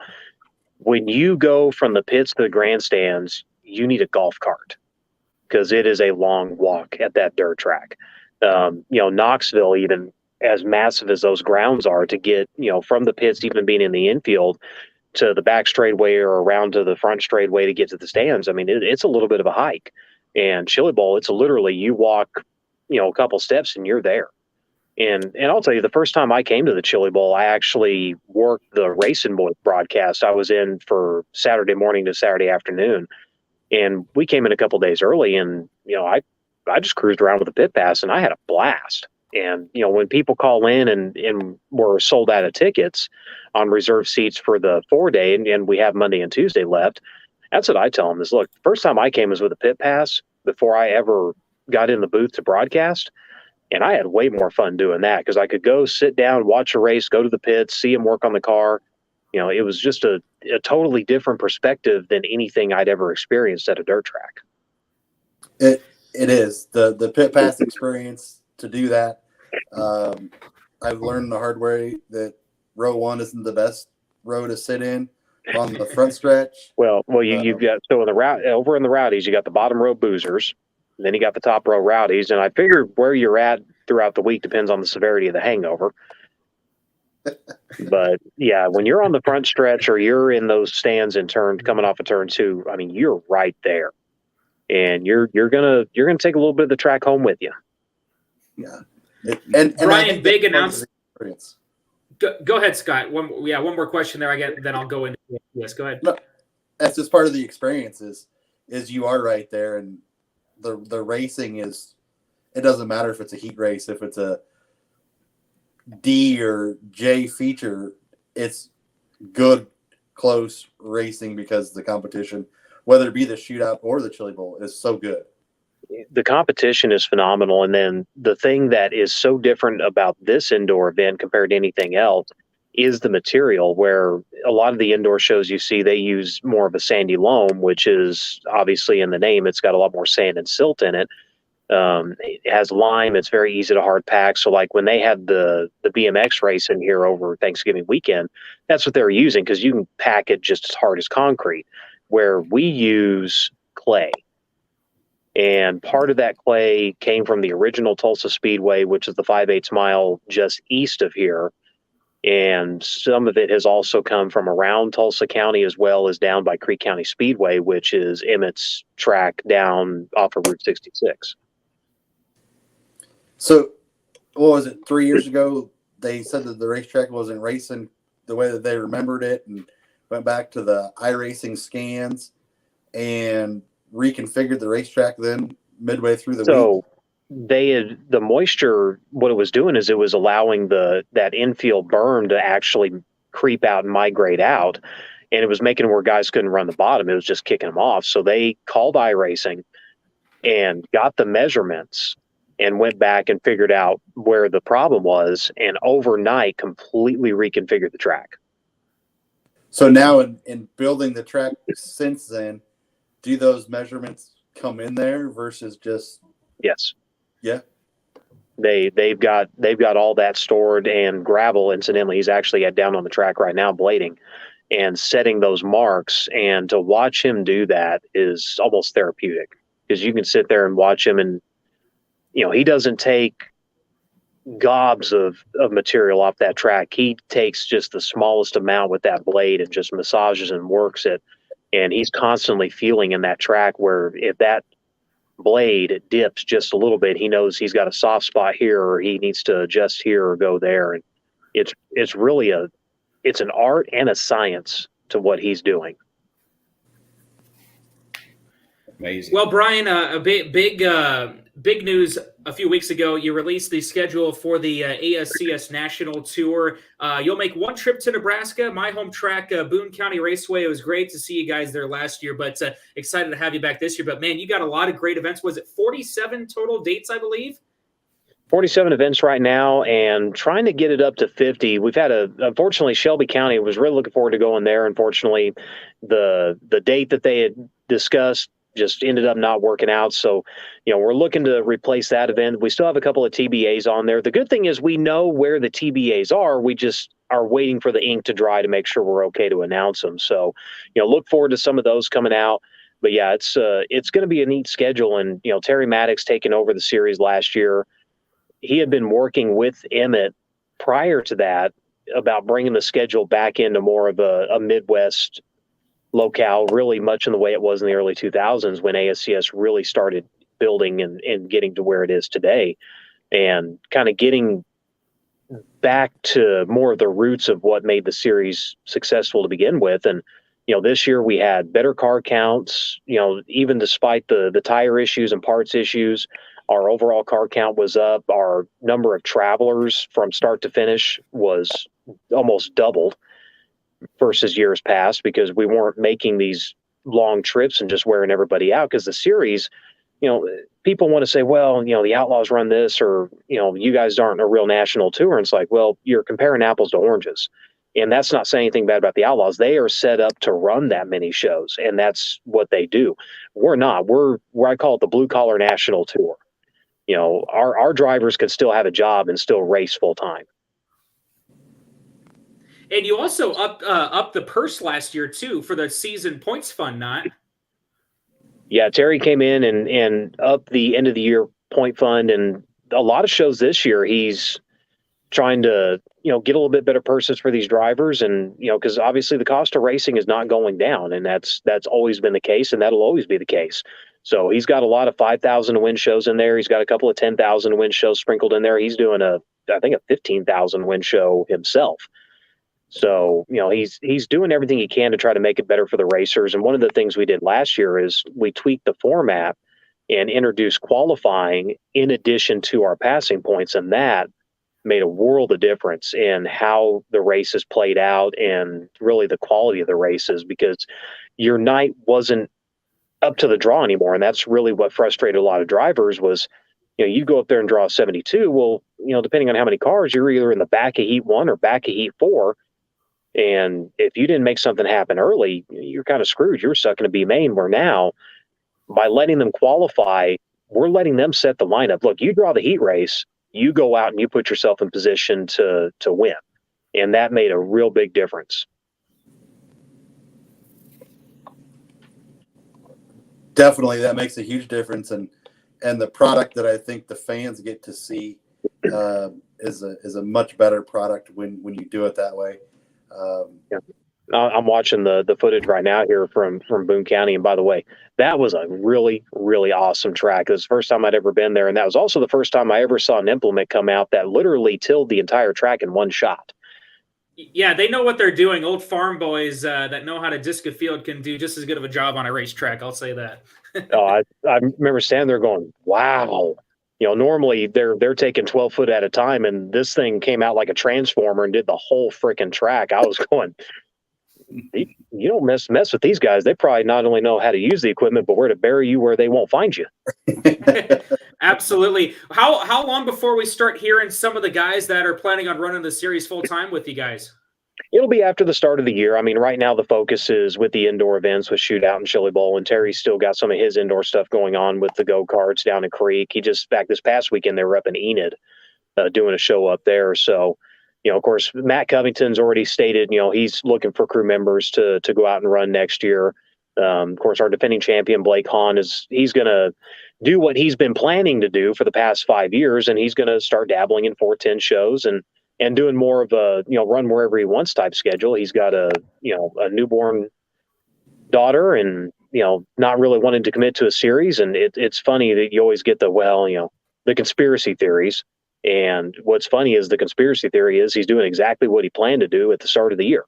Speaker 7: When you go from the pits to the grandstands, you need a golf cart because it is a long walk at that dirt track. Knoxville, even as massive as those grounds are to get, from the pits, even being in the infield, to the back straightaway or around to the front straightaway to get to the stands. I mean, it's a little bit of a hike. And Chili Bowl, it's literally you walk, a couple steps and you're there. And I'll tell you, the first time I came to the Chili Bowl, I actually worked the Racing Boys broadcast. I was in for Saturday morning to Saturday afternoon, and we came in a couple days early. And I just cruised around with a pit pass, and I had a blast. And when people call in and we're sold out of tickets on reserved seats for the 4-day, and we have Monday and Tuesday left, that's what I tell them is, look, the first time I came was with a pit pass before I ever got in the booth to broadcast. And I had way more fun doing that because I could go sit down, watch a race, go to the pits, see them work on the car. It was just a totally different perspective than anything I'd ever experienced at a dirt track.
Speaker 3: It is the pit pass experience to do that. I've learned the hard way that row 1 isn't the best row to sit in on the front stretch.
Speaker 7: Well, you've got, so in the over in the rowdies, you got the bottom row boozers, and then you got the top row rowdies. And I figured where you're at throughout the week depends on the severity of the hangover. But yeah, when you're on the front stretch or you're in those stands in turn coming off of turn 2, I mean, you're right there, and you're gonna take a little bit of the track home with you.
Speaker 3: Yeah, and
Speaker 2: Brian, big announcement. Go ahead, Scott. One more question there. Then I'll go into yes. Go ahead.
Speaker 3: No, that's just part of the experience. Is you are right there, and the racing is. It doesn't matter if it's a heat race, if it's a D or J feature. It's good, close racing because the competition, whether it be the shootout or the Chili Bowl, is so good.
Speaker 7: The competition is phenomenal. And then the thing that is so different about this indoor event compared to anything else is the material, where a lot of the indoor shows you see, they use more of a sandy loam, which is obviously in the name. It's got a lot more sand and silt in it. It has lime. It's very easy to hard pack. So like when they had the BMX race in here over Thanksgiving weekend, that's what they were using, because you can pack it just as hard as concrete, where we use clay. And part of that clay came from the original Tulsa Speedway, which is the 5/8 mile just east of here. And some of it has also come from around Tulsa County, as well as down by Creek County Speedway, which is Emmett's track down off of Route 66.
Speaker 3: So, what was it, 3 years ago, they said that the racetrack wasn't racing the way that they remembered it, and went back to the iRacing scans and reconfigured the racetrack then midway through the week.
Speaker 7: So they had the moisture, what it was doing is it was allowing that infield berm to actually creep out and migrate out, and it was making it where guys couldn't run the bottom. It was just kicking them off. So they called iRacing and got the measurements and went back and figured out where the problem was, and overnight completely reconfigured the track.
Speaker 3: So now in building the track since then, do those measurements come in there versus just?
Speaker 7: Yes.
Speaker 3: Yeah.
Speaker 7: They've got all that stored, and gravel, incidentally, he's actually down on the track right now blading and setting those marks. And to watch him do that is almost therapeutic, because you can sit there and watch him, and he doesn't take gobs of material off that track. He takes just the smallest amount with that blade and just massages and works it. And he's constantly feeling in that track where if that blade dips just a little bit, he knows he's got a soft spot here, or he needs to adjust here or go there. And it's really it's an art and a science to what he's doing.
Speaker 4: Amazing.
Speaker 2: Well, Brian, a big news. A few weeks ago, you released the schedule for the ASCS National Tour. You'll make one trip to Nebraska, my home track, Boone County Raceway. It was great to see you guys there last year, but excited to have you back this year. But, man, you got a lot of great events. Was it 47 total dates, I believe?
Speaker 7: 47 events right now, and trying to get it up to 50. We've had unfortunately, Shelby County was really looking forward to going there. Unfortunately, the date that they had discussed just ended up not working out. So, we're looking to replace that event. We still have a couple of TBAs on there. The good thing is we know where the TBAs are. We just are waiting for the ink to dry to make sure we're okay to announce them. So, look forward to some of those coming out. But yeah, it's going to be a neat schedule. And, Terry Maddox taking over the series last year. he had been working with Emmett prior to that about bringing the schedule back into more of a Midwest locale, really much in the way it was in the early 2000s when ASCS really started building and getting to where it is today, and kind of getting back to more of the roots of what made the series successful to begin with. And this year we had better car counts. Even despite the tire issues and parts issues, our overall car count was up. Our number of travelers from start to finish was almost doubled versus years past, because we weren't making these long trips and just wearing everybody out. Because the series, people want to say, well, the Outlaws run this, or, you guys aren't a real national tour. And it's like, well, you're comparing apples to oranges. And that's not saying anything bad about the Outlaws. They are set up to run that many shows, and that's what they do. We're not. We're where I call it the blue collar national tour. Our drivers could still have a job and still race full time.
Speaker 2: And you also upped the purse last year too for the season points fund, not?
Speaker 7: Yeah, Terry came in and upped the end of the year point fund, and a lot of shows this year he's trying to get a little bit better purses for these drivers, and because obviously the cost of racing is not going down, and that's always been the case, and that'll always be the case. So he's got a lot of 5,000 to win shows in there. He's got a couple of 10,000 to win shows sprinkled in there. He's doing I think a 15,000 win show himself. So, he's doing everything he can to try to make it better for the racers. And one of the things we did last year is we tweaked the format and introduced qualifying in addition to our passing points. And that made a world of difference in how the races played out and really the quality of the races, because your night wasn't up to the draw anymore. And that's really what frustrated a lot of drivers was, you go up there and draw 72. Well, depending on how many cars, you're either in the back of heat 1 or back of heat 4. And if you didn't make something happen early, you're kind of screwed. You're stuck in a B main, where now by letting them qualify, we're letting them set the lineup. Look, you draw the heat race, you go out and you put yourself in position to win. And that made a real big difference.
Speaker 3: Definitely, that makes a huge difference. And the product that I think the fans get to see is a much better product when you do it that way.
Speaker 7: Yeah. I'm watching the footage right now here from Boone County. And by the way, that was a really, really awesome track. It was the first time I'd ever been there. And that was also the first time I ever saw an implement come out that literally tilled the entire track in one shot.
Speaker 2: Yeah, they know what they're doing. Old farm boys that know how to disc a field can do just as good of a job on a racetrack. I'll say that.
Speaker 7: I remember standing there going, wow. Normally they're taking 12 foot at a time, and this thing came out like a transformer and did the whole freaking track. I was going, you don't mess with these guys. They probably not only know how to use the equipment, but where to bury you where they won't find you.
Speaker 2: Absolutely. How long before we start hearing some of the guys that are planning on running the series full time with you guys?
Speaker 7: It'll be after the start of the year. I mean, right now the focus is with the indoor events with Shootout and Chili Bowl, and Terry's still got some of his indoor stuff going on with the go-karts down in Creek. Back this past weekend, they were up in Enid doing a show up there. So, of course, Matt Covington's already stated, he's looking for crew members to go out and run next year. Of course, our defending champion, Blake Hahn, he's going to do what he's been planning to do for the past 5 years, and he's going to start dabbling in 410 shows and doing more of a, run wherever he wants type schedule. He's got a newborn daughter and, not really wanting to commit to a series. And it's funny that you always get the conspiracy theories. And what's funny is the conspiracy theory is he's doing exactly what he planned to do at the start of the year.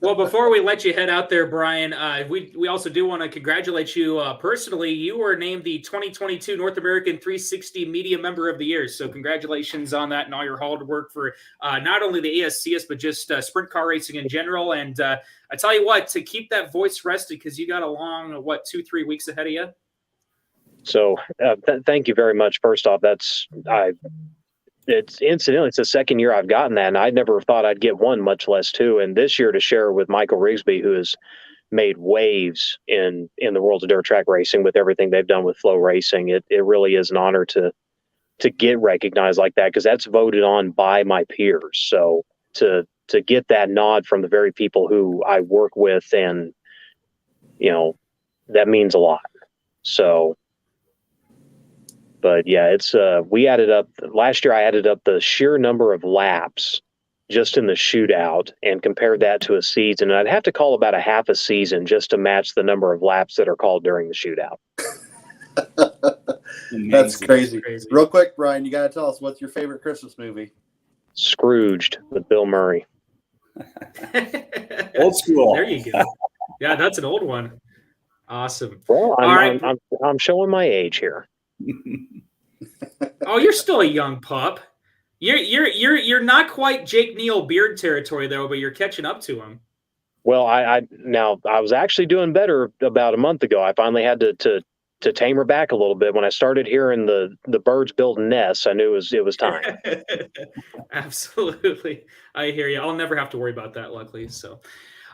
Speaker 2: Well, before we let you head out there, Brian, we also do want to congratulate you personally. You were named the 2022 North American 360 Media Member of the Year. So congratulations on that and all your hard work for not only the ASCS, but just sprint car racing in general. And I tell you what, to keep that voice rested, because you got a long, 2-3 weeks ahead of you. So
Speaker 7: thank you very much. First off, it's the second year I've gotten that, and I never thought I'd get one, much less two. And this year to share with Michael Rigsby, who has made waves in the world of dirt track racing with everything they've done with Flow Racing, it really is an honor to get recognized like that, because that's voted on by my peers. So to get that nod from the very people who I work with, and that means a lot. So But yeah, it's we added up last year. I added up the sheer number of laps just in the shootout and compared that to a season. And I'd have to call about a half a season just to match the number of laps that are called during the shootout.
Speaker 3: That's crazy. Real quick, Brian, you got to tell us, what's your favorite Christmas movie?
Speaker 7: Scrooged with Bill Murray.
Speaker 4: Old school.
Speaker 2: There you go. Yeah, that's an old one. Awesome.
Speaker 7: Well,
Speaker 2: All right.
Speaker 7: I'm showing my age here.
Speaker 2: Oh, you're still a young pup. You're not quite Jake Neal beard territory though, but you're catching up to him.
Speaker 7: Well, I was actually doing better about a month ago. I finally had to tame her back a little bit. When I started hearing the birds building nests, I knew it was time.
Speaker 2: Absolutely. I hear you. I'll never have to worry about that, luckily. So,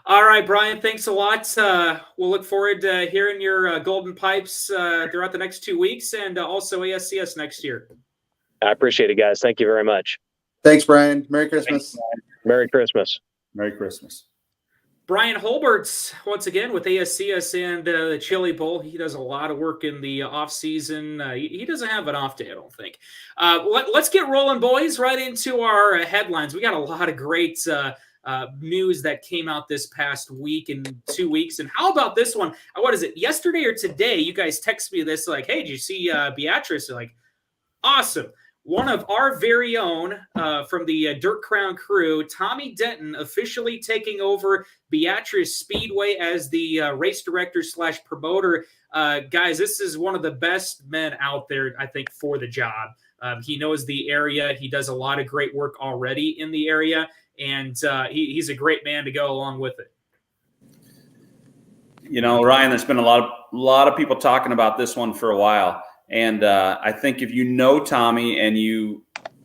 Speaker 2: all right, Brian, thanks a lot. We'll look forward to hearing your golden pipes throughout the next 2 weeks and also ASCS next year.
Speaker 7: I appreciate it, guys. Thank you very much.
Speaker 3: Thanks, Brian. Merry Christmas.
Speaker 7: Merry Christmas.
Speaker 4: Merry Christmas.
Speaker 2: Brian Hulbert, once again, with ASCS and the Chili Bowl. He does a lot of work in the off-season. He doesn't have an off day, I don't think. Let's get rolling, boys, right into our headlines. We got a lot of great news that came out this past week and 2 weeks. And how about this one? What is it, yesterday or today? You guys text me this like, hey, did you see Beatrice? Like, awesome. One of our very own from the Dirt Crown crew, Tommy Denton, officially taking over Beatrice Speedway as the race director / promoter. Guys, this is one of the best men out there, I think, for the job. He knows the area. He does a lot of great work already in the area, and he's a great man to go along with it.
Speaker 4: You know, Ryan, there's been a lot of people talking about this one for a while. And I think if you know Tommy and you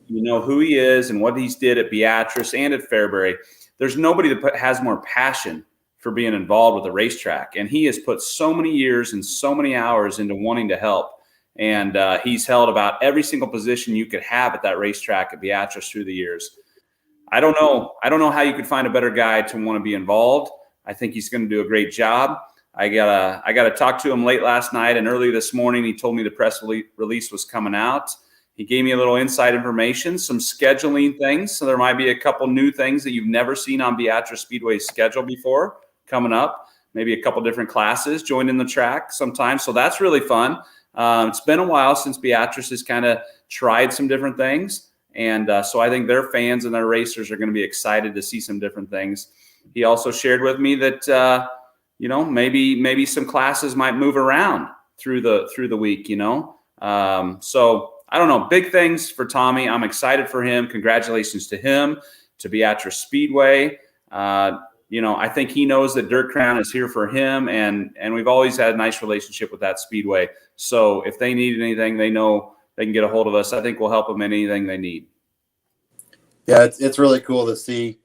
Speaker 4: know who he is and what he's did at Beatrice and at Fairbury, there's nobody that has more passion for being involved with the racetrack. And he has put so many years and so many hours into wanting to help. And he's held about every single position you could have at that racetrack at Beatrice through the years. I don't know how you could find a better guy to want to be involved. I think he's going to do a great job. I got to talk to him late last night, and early this morning he told me the press release was coming out. He gave me a little inside information, some scheduling things. So there might be a couple new things that you've never seen on Beatrice Speedway's schedule before coming up. Maybe a couple different classes joining the track sometime. So that's really fun. It's been a while since Beatrice has kind of tried some different things. And so I think their fans and their racers are going to be excited to see some different things. He also shared with me that, maybe some classes might move around through the week, So I don't know, big things for Tommy. I'm excited for him. Congratulations to him, to Beatrice Speedway. I think he knows that Dirt Crown is here for him, and we've always had a nice relationship with that Speedway. So if they need anything, they know they can get a hold of us. I think we'll help them in anything they need.
Speaker 3: Yeah, it's really cool to see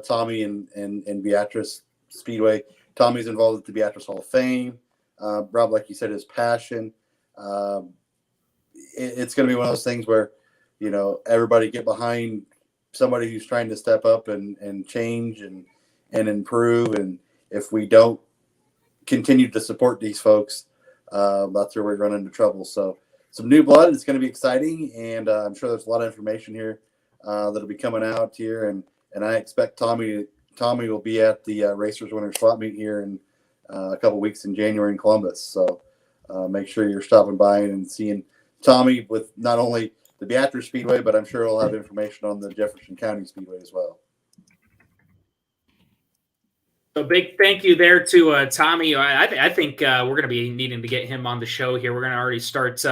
Speaker 3: Tommy and Beatrice Speedway. Tommy's involved with the Beatrice Hall of Fame. Rob, like you said, his passion. It's going to be one of those things where, everybody get behind somebody who's trying to step up and change and improve. And if we don't continue to support these folks, that's where we run into trouble. So some new blood. It's going to be exciting. And I'm sure there's a lot of information here that'll be coming out here. And I expect Tommy will be at the Racers Winners Swap Meet here in a couple weeks in January in Columbus. So make sure you're stopping by and seeing Tommy with not only the Beatrice Speedway, but I'm sure he'll have information on the Jefferson County Speedway as well.
Speaker 2: So big thank you there to Tommy. I think we're going to be needing to get him on the show here. We're going to already start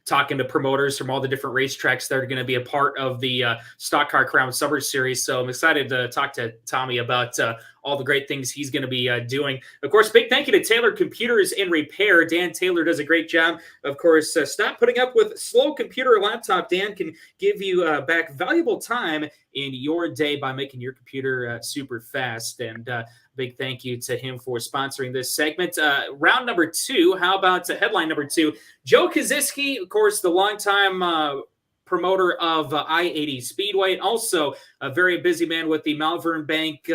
Speaker 2: talking to promoters from all the different racetracks that are going to be a part of the Stock Car Crown Summer Series. So I'm excited to talk to Tommy about all the great things he's going to be doing. Of course, big thank you to Taylor Computers and Repair. Dan Taylor does a great job. Of course, stop putting up with slow computer or laptop. Dan can give you back valuable time in your day by making your computer super fast. And big thank you to him for sponsoring this segment. Round number 2. How about headline number 2? Joe Koziski, of course, the longtime promoter of I-80 Speedway, and also a very busy man with the Malvern Bank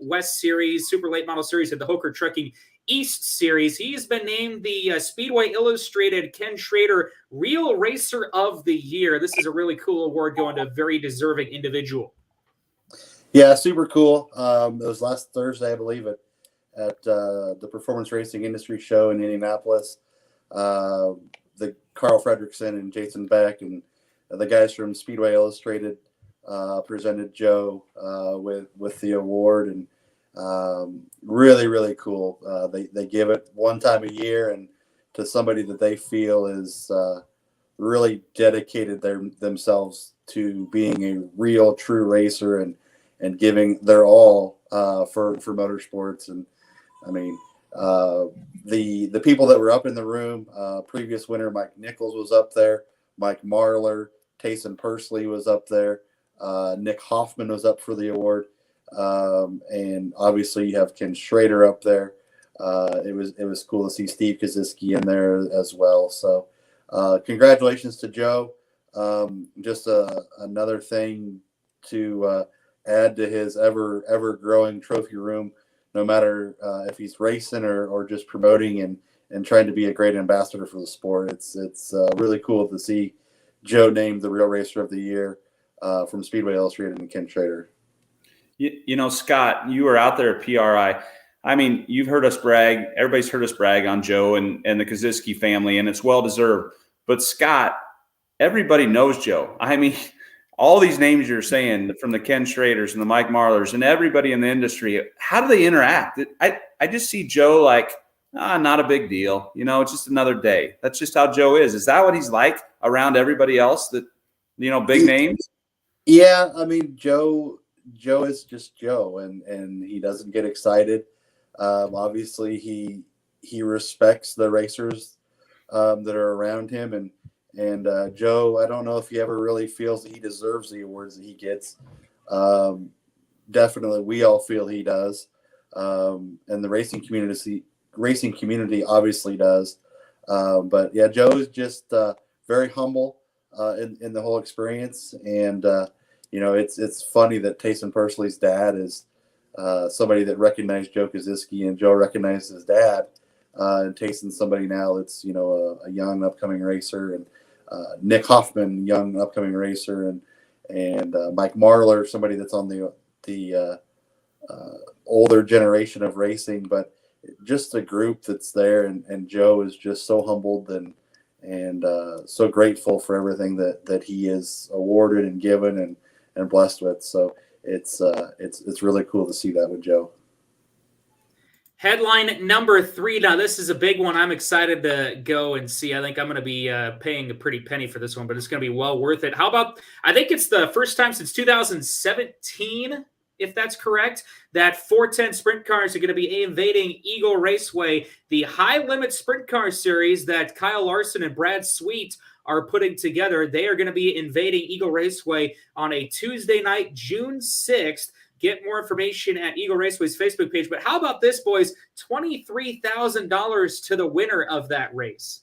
Speaker 2: West Series, Super Late Model Series at the Hoker Trucking East Series. He's been named the Speedway Illustrated Ken Schrader Real Racer of the Year. This is a really cool award going to a very deserving individual.
Speaker 3: Yeah, super cool. It was last Thursday, I believe, at the Performance Racing Industry Show in Indianapolis. The Carl Fredrickson and Jason Beck and the guys from Speedway Illustrated presented Joe with the award, and really, really cool. They give it one time a year, and to somebody that they feel is really dedicated themselves to being a real, true racer and giving their all for motorsports. And I mean, the people that were up in the room, previous winner Mike Nichols was up there, Mike Marlar, Tayson Pursley was up there, Nick Hoffman was up for the award, and obviously you have Ken Schrader up there. It was cool to see Steve Kaziski in there as well. So congratulations to Joe. Just another thing to add to his ever growing trophy room, no matter if he's racing or just promoting and trying to be a great ambassador for the sport. It's really cool to see Joe named the Real Racer of the Year from Speedway Illustrated and Ken Schrader.
Speaker 4: You know, Scott, you were out there at PRI. I mean, you've heard us brag. Everybody's heard us brag on Joe and the Kaziski family, and it's well-deserved. But, Scott, everybody knows Joe. I mean, all these names you're saying from the Ken Schraders and the Mike Marlers and everybody in the industry, how do they interact? I just see Joe like, not a big deal. You know, it's just another day. That's just how Joe is. Is that what he's like around everybody else that, you know, big names?
Speaker 3: Yeah, I mean, Joe is just Joe, and he doesn't get excited. Obviously, he respects the racers that are around him, and Joe, I don't know if he ever really feels that he deserves the awards that he gets. Definitely, we all feel he does, and the racing community obviously does. But yeah, Joe is just very humble in the whole experience, and you know, it's funny that Tayson Pursley's dad is somebody that recognized Joe Kaziski, and Joe recognized his dad. And Tayson's somebody now that's, you know, a young upcoming racer, and Nick Hoffman, young upcoming racer, and Mike Marlar, somebody that's on the older generation of racing, but just a group that's there, and Joe is just so humbled and so grateful for everything that he is awarded and given and blessed with. So it's really cool to see that with Joe.
Speaker 2: Headline number 3. Now, this is a big one. I'm excited to go and see. I think I'm going to be paying a pretty penny for this one, but it's going to be well worth it. How about, I think it's the first time since 2017, if that's correct, that 410 sprint cars are going to be invading Eagle Raceway, the high limit sprint car series that Kyle Larson and Brad Sweet are putting together. They are going to be invading Eagle Raceway on a Tuesday night, June 6th. Get more information at Eagle Raceway's Facebook page. But how about this, boys? $23,000 to the winner of that race.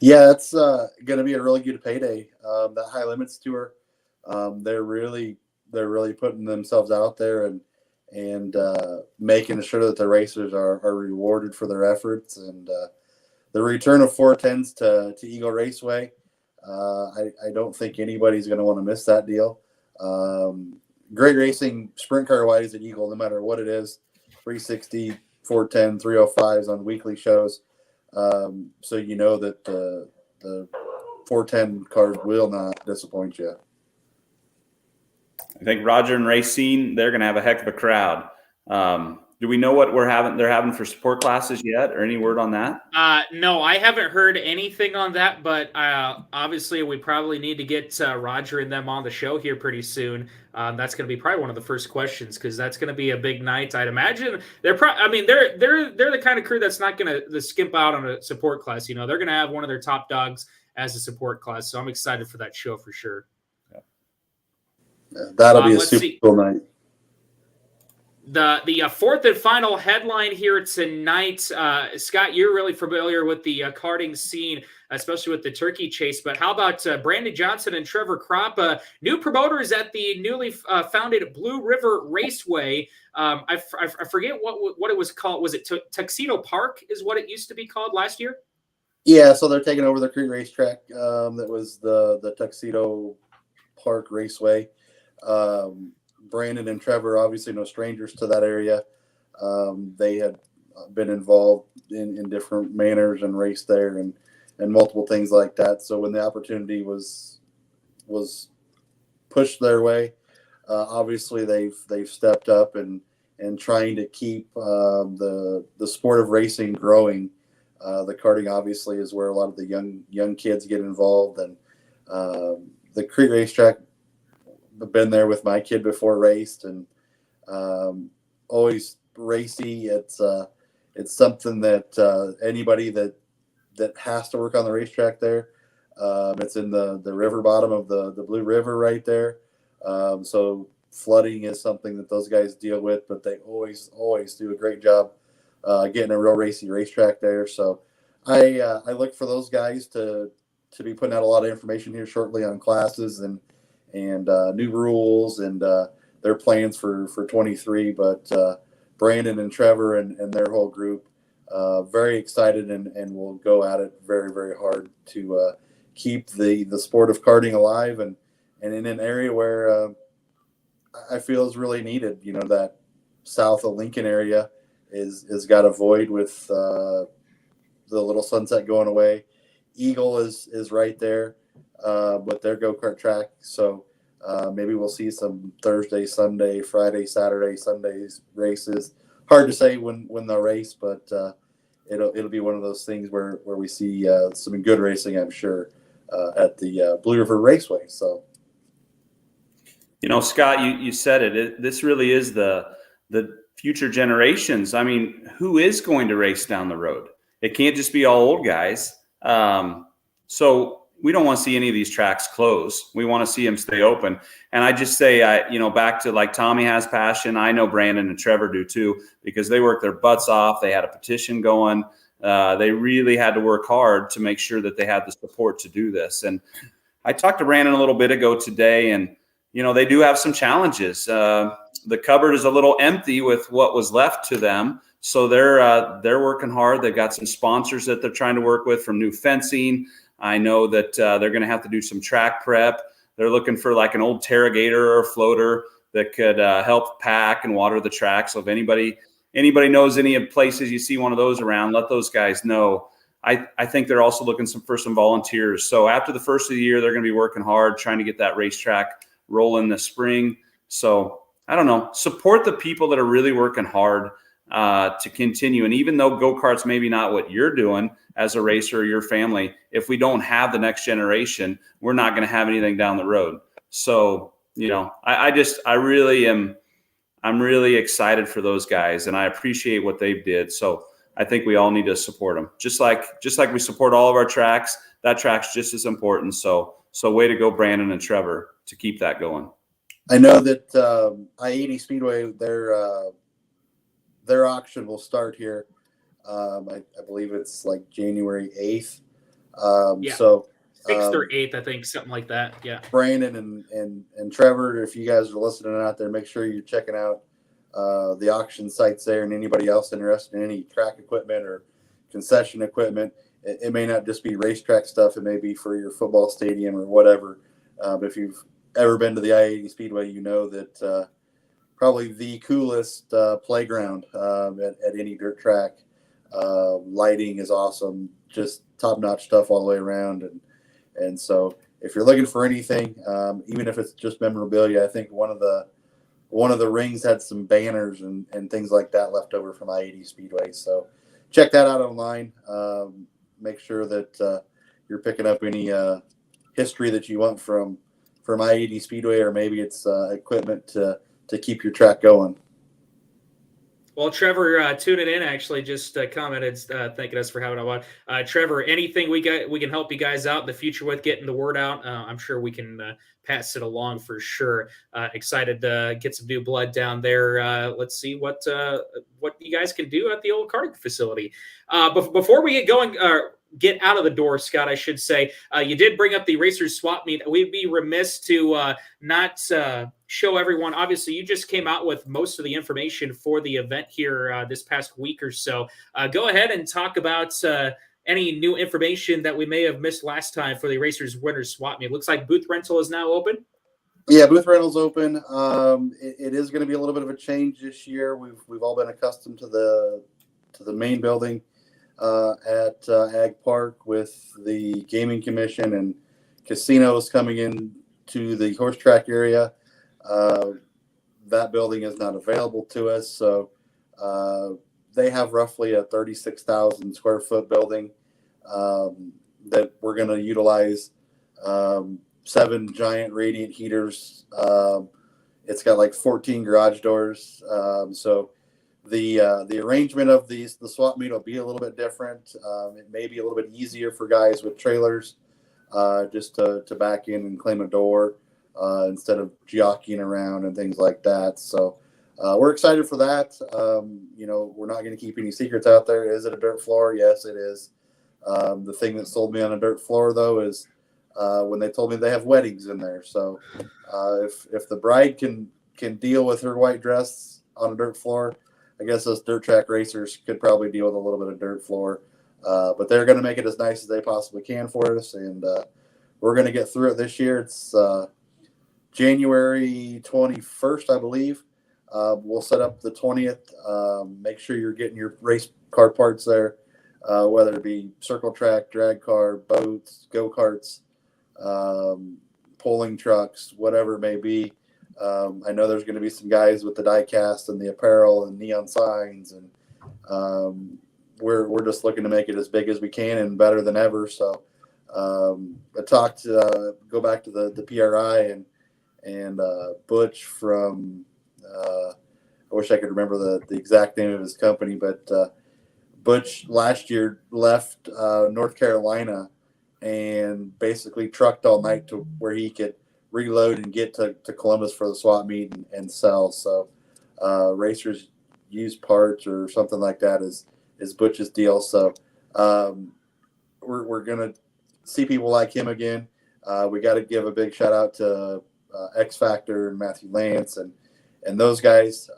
Speaker 3: Yeah, it's going to be a really good payday. That High Limits Tour, they're really putting themselves out there and making sure that the racers are rewarded for their efforts. And the return of 410s to Eagle Raceway, I don't think anybody's going to want to miss that deal. Great racing sprint car wise at Eagle, no matter what it is, 360, 410, 305s on weekly shows. So you know that the 410 cars will not disappoint you.
Speaker 4: I think Roger and Racine, they're going to have a heck of a crowd. Do we know what they're having for support classes yet, or any word on that?
Speaker 2: No, I haven't heard anything on that, but obviously we probably need to get Roger and them on the show here pretty soon. That's going to be probably one of the first questions, because that's going to be a big night. I'd imagine they're the kind of crew that's not going to skimp out on a support class. You know, they're going to have one of their top dogs as a support class. So I'm excited for that show for sure.
Speaker 3: Yeah, that'll be a super cool night.
Speaker 2: The fourth and final headline here tonight, Scott, you're really familiar with the karting scene. especially with the turkey chase. But how about Brandon Johnson and Trevor Kropp, new promoters at the newly founded Blue River Raceway? I forget what it was called. Was it Tuxedo Park is what it used to be called last year?
Speaker 3: Yeah, so they're taking over the Crete racetrack. That was the Tuxedo Park Raceway. Brandon and Trevor, obviously no strangers to that area. They had been involved in different manners and raced there and multiple things like that. So when the opportunity was pushed their way, obviously they've stepped up and trying to keep the sport of racing growing. The karting obviously is where a lot of the young kids get involved, and the Crete racetrack, I've been there with my kid before raced, and always racy. It's something that anybody that has to work on the racetrack there. It's in the river bottom of the Blue River right there. So flooding is something that those guys deal with, but they always do a great job getting a real racy racetrack there. So I look for those guys to be putting out a lot of information here shortly on classes and new rules and their plans for 23. But Brandon and Trevor and their whole group, very excited and will go at it very, very hard to keep the sport of karting alive and in an area where I feel is really needed. You know, that south of Lincoln area is got a void with the Little Sunset going away. Eagle is right there with their go-kart track. So maybe we'll see some Thursday, Sunday, Friday, Saturday, Sundays races. Hard to say when they'll race, but it'll be one of those things where we see some good racing, I'm sure, at the Blue River Raceway. So,
Speaker 4: you know, Scott, you said it. This really is the future generations. I mean, who is going to race down the road? It can't just be all old guys. So we don't want to see any of these tracks close. We want to see them stay open. And I just say, back to like Tommy has passion. I know Brandon and Trevor do too, because they worked their butts off. They had a petition going. They really had to work hard to make sure that they had the support to do this. And I talked to Brandon a little bit ago today, and, you know, they do have some challenges. The cupboard is a little empty with what was left to them. So they're working hard. They've got some sponsors that they're trying to work with from new fencing. I know that they're going to have to do some track prep. They're looking for like an old Terragator or a floater that could help pack and water the track. So if anybody knows any of places you see one of those around, let those guys know. I think they're also looking for some volunteers. So after the first of the year, they're going to be working hard, trying to get that racetrack rolling this spring. So I don't know, support the people that are really working hard to continue. And even though go-karts maybe not what you're doing as a racer or your family, if we don't have the next generation, we're not going to have anything down the road. So, you know, I'm really excited for those guys, and I appreciate what they did. So I think we all need to support them. Just like we support all of our tracks, that track's just as important. So way to go, Brandon and Trevor, to keep that going.
Speaker 3: I know that I-80 Speedway, their auction will start here. I believe it's like January 8th.
Speaker 2: Yeah.
Speaker 3: So
Speaker 2: 6th or 8th, I think, something like that. Yeah.
Speaker 3: Brandon and Trevor, if you guys are listening out there, make sure you're checking out the auction sites there, and anybody else interested in any track equipment or concession equipment. It may not just be racetrack stuff. It may be for your football stadium or whatever. But if you've ever been to the I-80 Speedway, you know that probably the coolest playground at any dirt track. Lighting is awesome, just top-notch stuff all the way around. And so if you're looking for anything, even if it's just memorabilia, I think one of the rings had some banners and things like that left over from I-80 Speedway. So check that out online. Make sure that you're picking up any history that you want from I-80 Speedway, or maybe it's equipment to keep your track going.
Speaker 2: Well, Trevor, tuning in, actually just commented, thanking us for having a watch. Trevor, anything we can help you guys out in the future with getting the word out? I'm sure we can pass it along for sure. Excited to get some new blood down there. Let's see what you guys can do at the old karting facility. Before we get going, get out of the door, Scott, I should say. You did bring up the Racers Swap Meet. We'd be remiss to not show everyone. Obviously, you just came out with most of the information for the event here this past week or so. Go ahead and talk about any new information that we may have missed last time for the Racers Winners Swap Meet. It looks like booth rental is now open.
Speaker 3: Yeah, booth rental's open. It is going to be a little bit of a change this year. We've all been accustomed to the main building at Ag Park with the gaming commission and casinos coming in to the horse track area. That building is not available to us, so they have roughly a 36,000 square foot building that we're going to utilize. 7 giant radiant heaters. It's got like 14 garage doors. So the arrangement of the swap meet will be a little bit different. It may be a little bit easier for guys with trailers just to back in and claim a door instead of jockeying around and things like that. So we're excited for that. We're not going to keep any secrets out there. Is it a dirt floor? Yes, it is. The thing that sold me on a dirt floor, though, is when they told me they have weddings in there. So if the bride can deal with her white dress on a dirt floor, I guess us dirt track racers could probably deal with a little bit of dirt floor. But they're going to make it as nice as they possibly can for us, and we're going to get through it this year. It's January 21st, I believe. We'll set up the 20th. Make sure you're getting your race car parts there, whether it be circle track, drag car, boats, go-karts, pulling trucks, whatever it may be. I know there's going to be some guys with the die cast and the apparel and neon signs, and we're just looking to make it as big as we can and better than ever. So I talked go back to the PRI and Butch from I wish I could remember the exact name of his company, but Butch last year left North Carolina and basically trucked all night to where he could reload and get to Columbus for the swap meet and sell. So racers use parts or something like that is Butch's deal. So we're going to see people like him again. We got to give a big shout out to X Factor and Matthew Lance and those guys.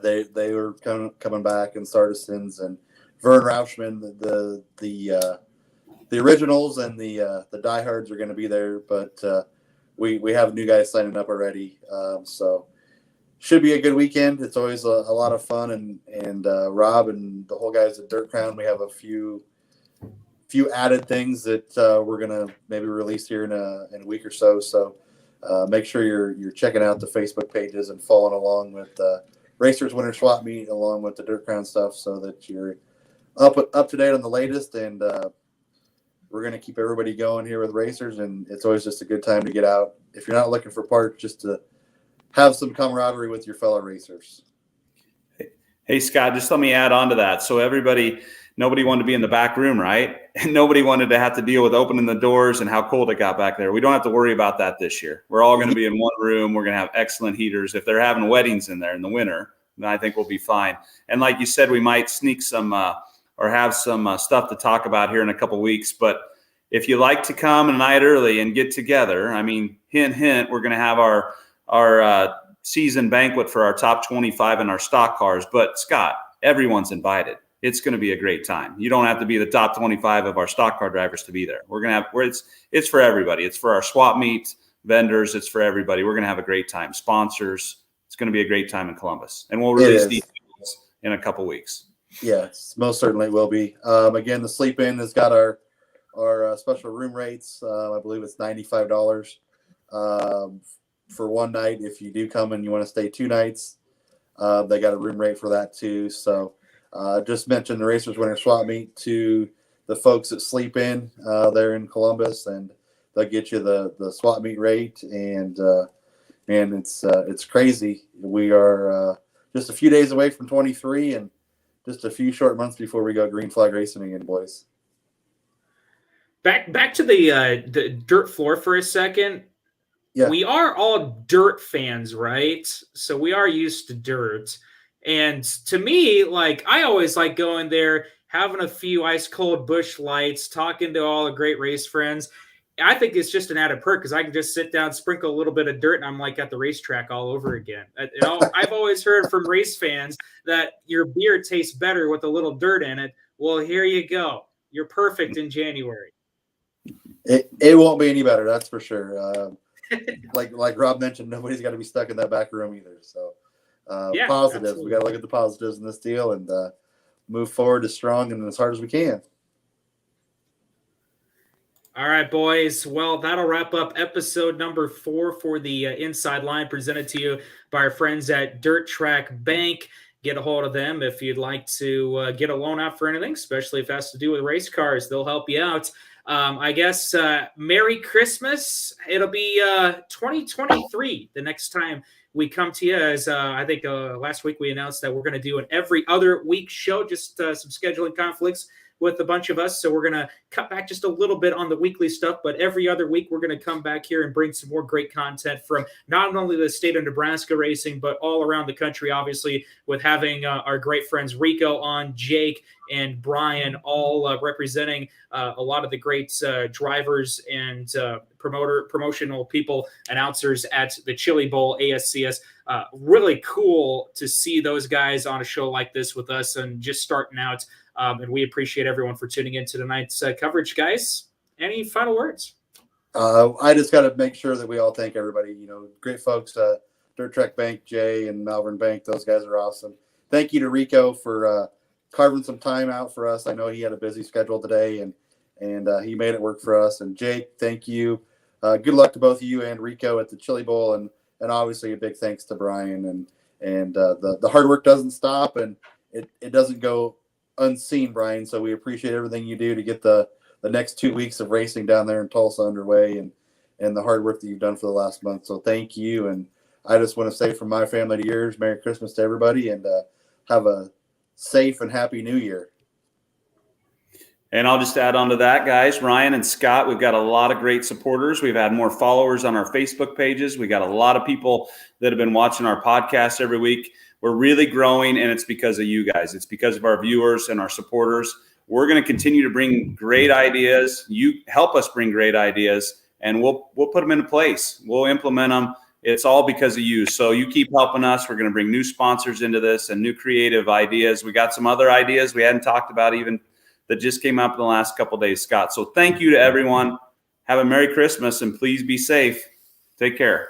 Speaker 3: They were coming back, and Sartisons and Vern Rauschman, the originals and the diehards are going to be there, but we have new guys signing up already. So should be a good weekend. It's always a lot of fun, and Rob and the whole guys at Dirt Crown, we have a few added things that we're going to maybe release here in a week or so. So make sure you're checking out the Facebook pages and following along with Racers Winter Swap Meet along with the Dirt Crown stuff, so that you're up to date on the latest. And we're going to keep everybody going here with racers, and it's always just a good time to get out. If you're not looking for parts, just to have some camaraderie with your fellow racers.
Speaker 4: Hey, Scott, just let me add on to that. So nobody wanted to be in the back room, right? And nobody wanted to have to deal with opening the doors and how cold it got back there. We don't have to worry about that this year. We're all going to be in one room. We're going to have excellent heaters. If they're having weddings in there in the winter, then I think we'll be fine. And like you said, we might sneak some or have some stuff to talk about here in a couple of weeks. But if you like to come a night early and get together, I mean, hint, hint, we're going to have our season banquet for our top 25 in our stock cars. But Scott, everyone's invited. It's going to be a great time. You don't have to be the top 25 of our stock car drivers to be there. We're going to have it's for everybody. It's for our swap meet vendors. It's for everybody. We're going to have a great time. Sponsors. It's going to be a great time in Columbus, and we'll release details in a couple weeks.
Speaker 3: Yes, most certainly will be. Again, the Sleep Inn has got our special room rates. I believe it's $95 for one night. If you do come and you want to stay 2 nights, they got a room rate for that too. So just mention the Racers Winter Swap Meet to the folks that Sleep In there in Columbus, and they'll get you the swap meet rate. And man, it's crazy. We are just a few days away from 23, and just a few short months before we go green flag racing again, boys.
Speaker 2: Back to the dirt floor for a second.
Speaker 3: Yeah.
Speaker 2: We are all dirt fans, right? So we are used to dirt. And to me, like, I always like going there, having a few ice cold bush lights, talking to all the great race friends. I think it's just an added perk because I can just sit down, sprinkle a little bit of dirt, and I'm like at the racetrack all over again. I've always heard from race fans that your beer tastes better with a little dirt in it. Well, here you go. You're perfect in January.
Speaker 3: It won't be any better, that's for sure. Like Rob mentioned, nobody's got to be stuck in that back room either. So positives, absolutely. We got to look at the positives in this deal and move forward as strong and as hard as we can.
Speaker 2: All right, boys. Well, that'll wrap up episode number 4 for the Inside Line, presented to you by our friends at Dirt Track Bank. Get a hold of them if you'd like to get a loan out for anything, especially if it has to do with race cars. They'll help you out. I guess Merry Christmas. It'll be 2023 the next time we come to you. As I think last week we announced that we're going to do an every other week show, just some scheduling conflicts with a bunch of us. So we're going to cut back just a little bit on the weekly stuff, but every other week we're going to come back here and bring some more great content from not only the state of Nebraska racing, but all around the country, obviously, with having our great friends Rico on, Jake and Brian, all representing a lot of the great drivers and promotional people, announcers at the Chili Bowl ASCS. Really cool to see those guys on a show like this with us and just starting out. And we appreciate everyone for tuning in to tonight's coverage, guys. Any final words?
Speaker 3: I just got to make sure that we all thank everybody. Great folks, Dirt Track Bank, Jay and Malvern Bank. Those guys are awesome. Thank you to Rico for carving some time out for us. I know he had a busy schedule today, and he made it work for us. And Jake, thank you. Good luck to both of you and Rico at the Chili Bowl, and obviously a big thanks to Brian. And the hard work doesn't stop, and it doesn't go unseen, Brian. So we appreciate everything you do to get the next 2 weeks of racing down there in Tulsa underway, and the hard work that you've done for the last month. So thank you. And I just want to say from my family to yours, Merry Christmas to everybody, and have a safe and happy New Year.
Speaker 4: And I'll just add on to that, guys, Ryan and Scott, we've got a lot of great supporters. We've had more followers on our Facebook pages. We got a lot of people that have been watching our podcast every week. We're really growing, and it's because of you guys. It's because of our viewers and our supporters. We're going to continue to bring great ideas. You help us bring great ideas, and we'll put them into place. We'll implement them. It's all because of you. So you keep helping us. We're going to bring new sponsors into this and new creative ideas. We got some other ideas we hadn't talked about even that just came up in the last couple of days, Scott. So thank you to everyone. Have a Merry Christmas, and please be safe. Take care.